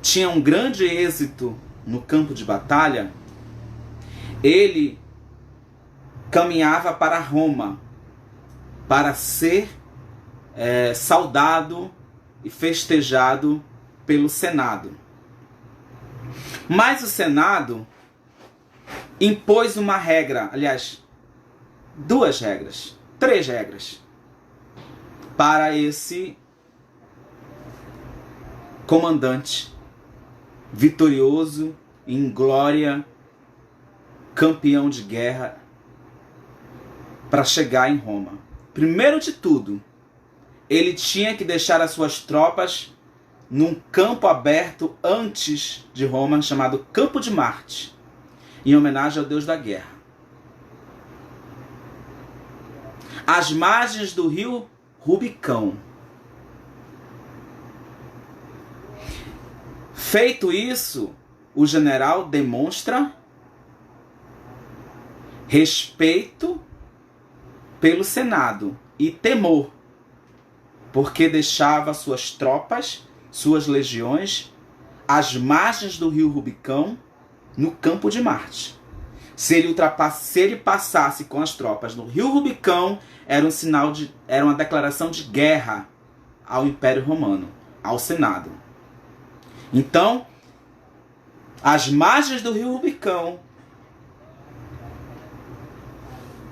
tinha um grande êxito no campo de batalha, ele caminhava para Roma para ser saudado e festejado pelo Senado. Mas o Senado impôs uma regra, aliás, 2 regras, 3 regras, para esse comandante vitorioso, em glória, campeão de guerra, para chegar em Roma. Primeiro de tudo, ele tinha que deixar as suas tropas num campo aberto antes de Roma, chamado Campo de Marte, em homenagem ao deus da guerra. Às margens do rio Rubicão. Feito isso, o general demonstra respeito pelo Senado e temor, porque deixava suas tropas, suas legiões, às margens do rio Rubicão, no Campo de Marte. Se ele passasse com as tropas no rio Rubicão, era um sinal era uma declaração de guerra ao Império Romano, ao Senado. Então, às margens do rio Rubicão,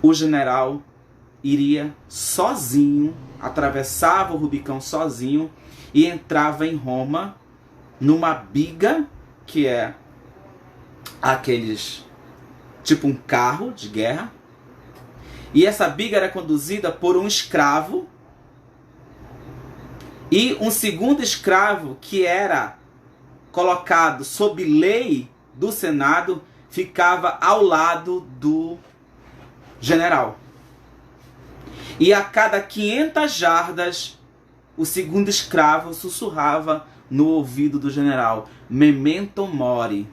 o general iria sozinho, atravessava o Rubicão sozinho e entrava em Roma numa biga, que é aqueles, tipo um carro de guerra, e essa biga era conduzida por um escravo e um segundo escravo que era colocado sob lei do Senado, ficava ao lado do general. E a cada 500 jardas, o segundo escravo sussurrava no ouvido do general: Memento mori.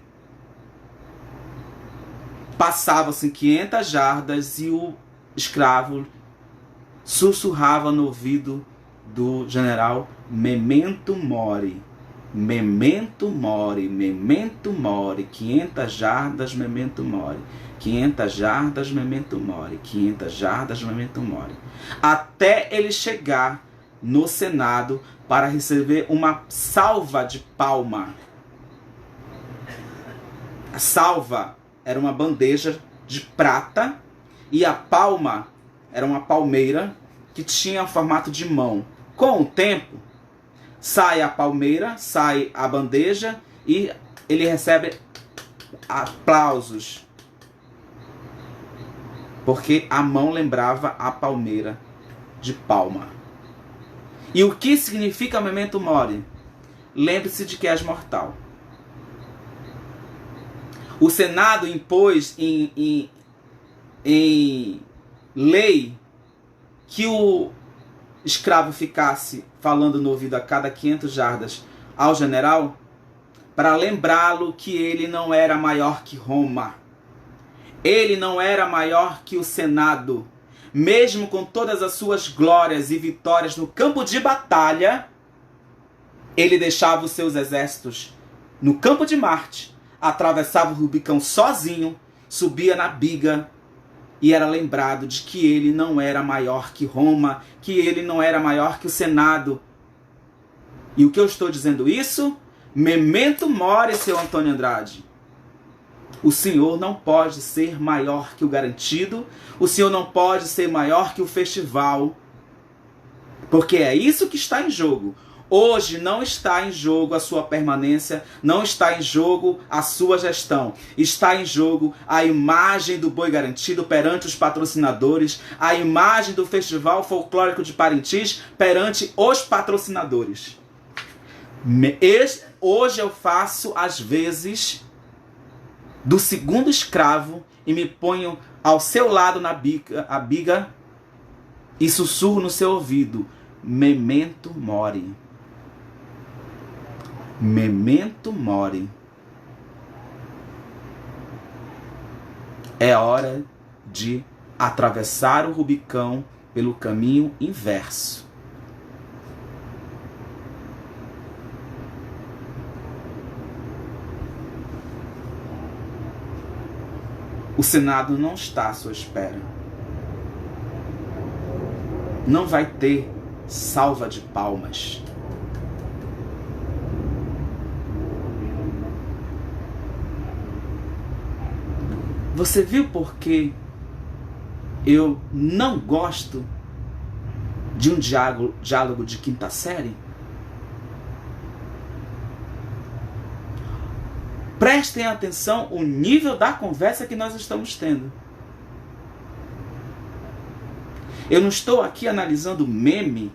Passavam-se 500 jardas e o escravo sussurrava no ouvido do general: Memento mori. Memento mori, memento mori, 500 jardas, memento mori, 500 jardas, memento mori, 500 jardas, memento mori. Até ele chegar no Senado para receber uma salva de palma. A salva era uma bandeja de prata e a palma era uma palmeira que tinha formato de mão. Com o tempo, sai a palmeira, sai a bandeja e ele recebe aplausos, porque a mão lembrava a palmeira de palma. E o que significa memento mori? Lembre-se de que és mortal. O Senado impôs em lei que o escravo ficasse falando no ouvido a cada 500 jardas ao general, para lembrá-lo que ele não era maior que Roma. Ele não era maior que o Senado. Mesmo com todas as suas glórias e vitórias no campo de batalha, ele deixava os seus exércitos no Campo de Marte, atravessava o Rubicão sozinho, subia na biga e era lembrado de que ele não era maior que Roma, que ele não era maior que o Senado. E o que eu estou dizendo isso? Memento mori, seu Antônio Andrade. O senhor não pode ser maior que o garantido, o senhor não pode ser maior que o festival, porque é isso que está em jogo. Hoje não está em jogo a sua permanência, não está em jogo a sua gestão. Está em jogo a imagem do Boi Garantido perante os patrocinadores, a imagem do Festival Folclórico de Parintins perante os patrocinadores. Hoje eu faço, às vezes, do segundo escravo e me ponho ao seu lado na biga e sussurro no seu ouvido: Memento mori. Memento mori. É hora de atravessar o Rubicão pelo caminho inverso. O Senado não está à sua espera. Não vai ter salva de palmas. Você viu por que eu não gosto de um diálogo de quinta série? Prestem atenção o nível da conversa que nós estamos tendo. Eu não estou aqui analisando meme,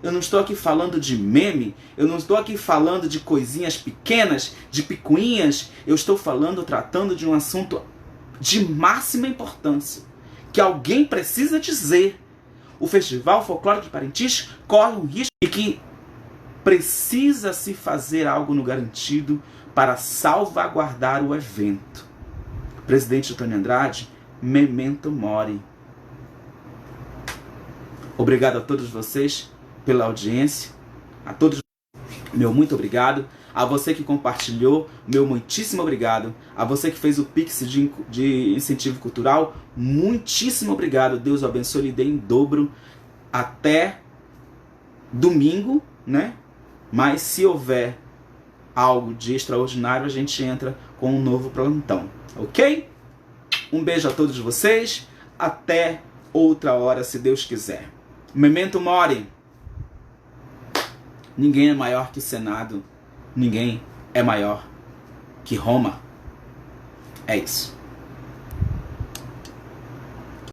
eu não estou aqui falando de meme, eu não estou aqui falando de coisinhas pequenas, de picuinhas, eu estou tratando de um assunto de máxima importância, que alguém precisa dizer. O Festival Folclórico de Parintins corre um risco e que precisa se fazer algo no garantido para salvaguardar o evento. Presidente Antônio Andrade, memento mori. Obrigado a todos vocês pela audiência, a todos, meu muito obrigado. A você que compartilhou, meu muitíssimo obrigado. A você que fez o Pix de incentivo cultural, muitíssimo obrigado. Deus o abençoe e lhe dê em dobro. Até domingo, né? Mas se houver algo de extraordinário, a gente entra com um novo plantão, ok? Um beijo a todos vocês. Até outra hora, se Deus quiser. Memento mori. Ninguém é maior que o Senado. Ninguém é maior que Roma. É isso.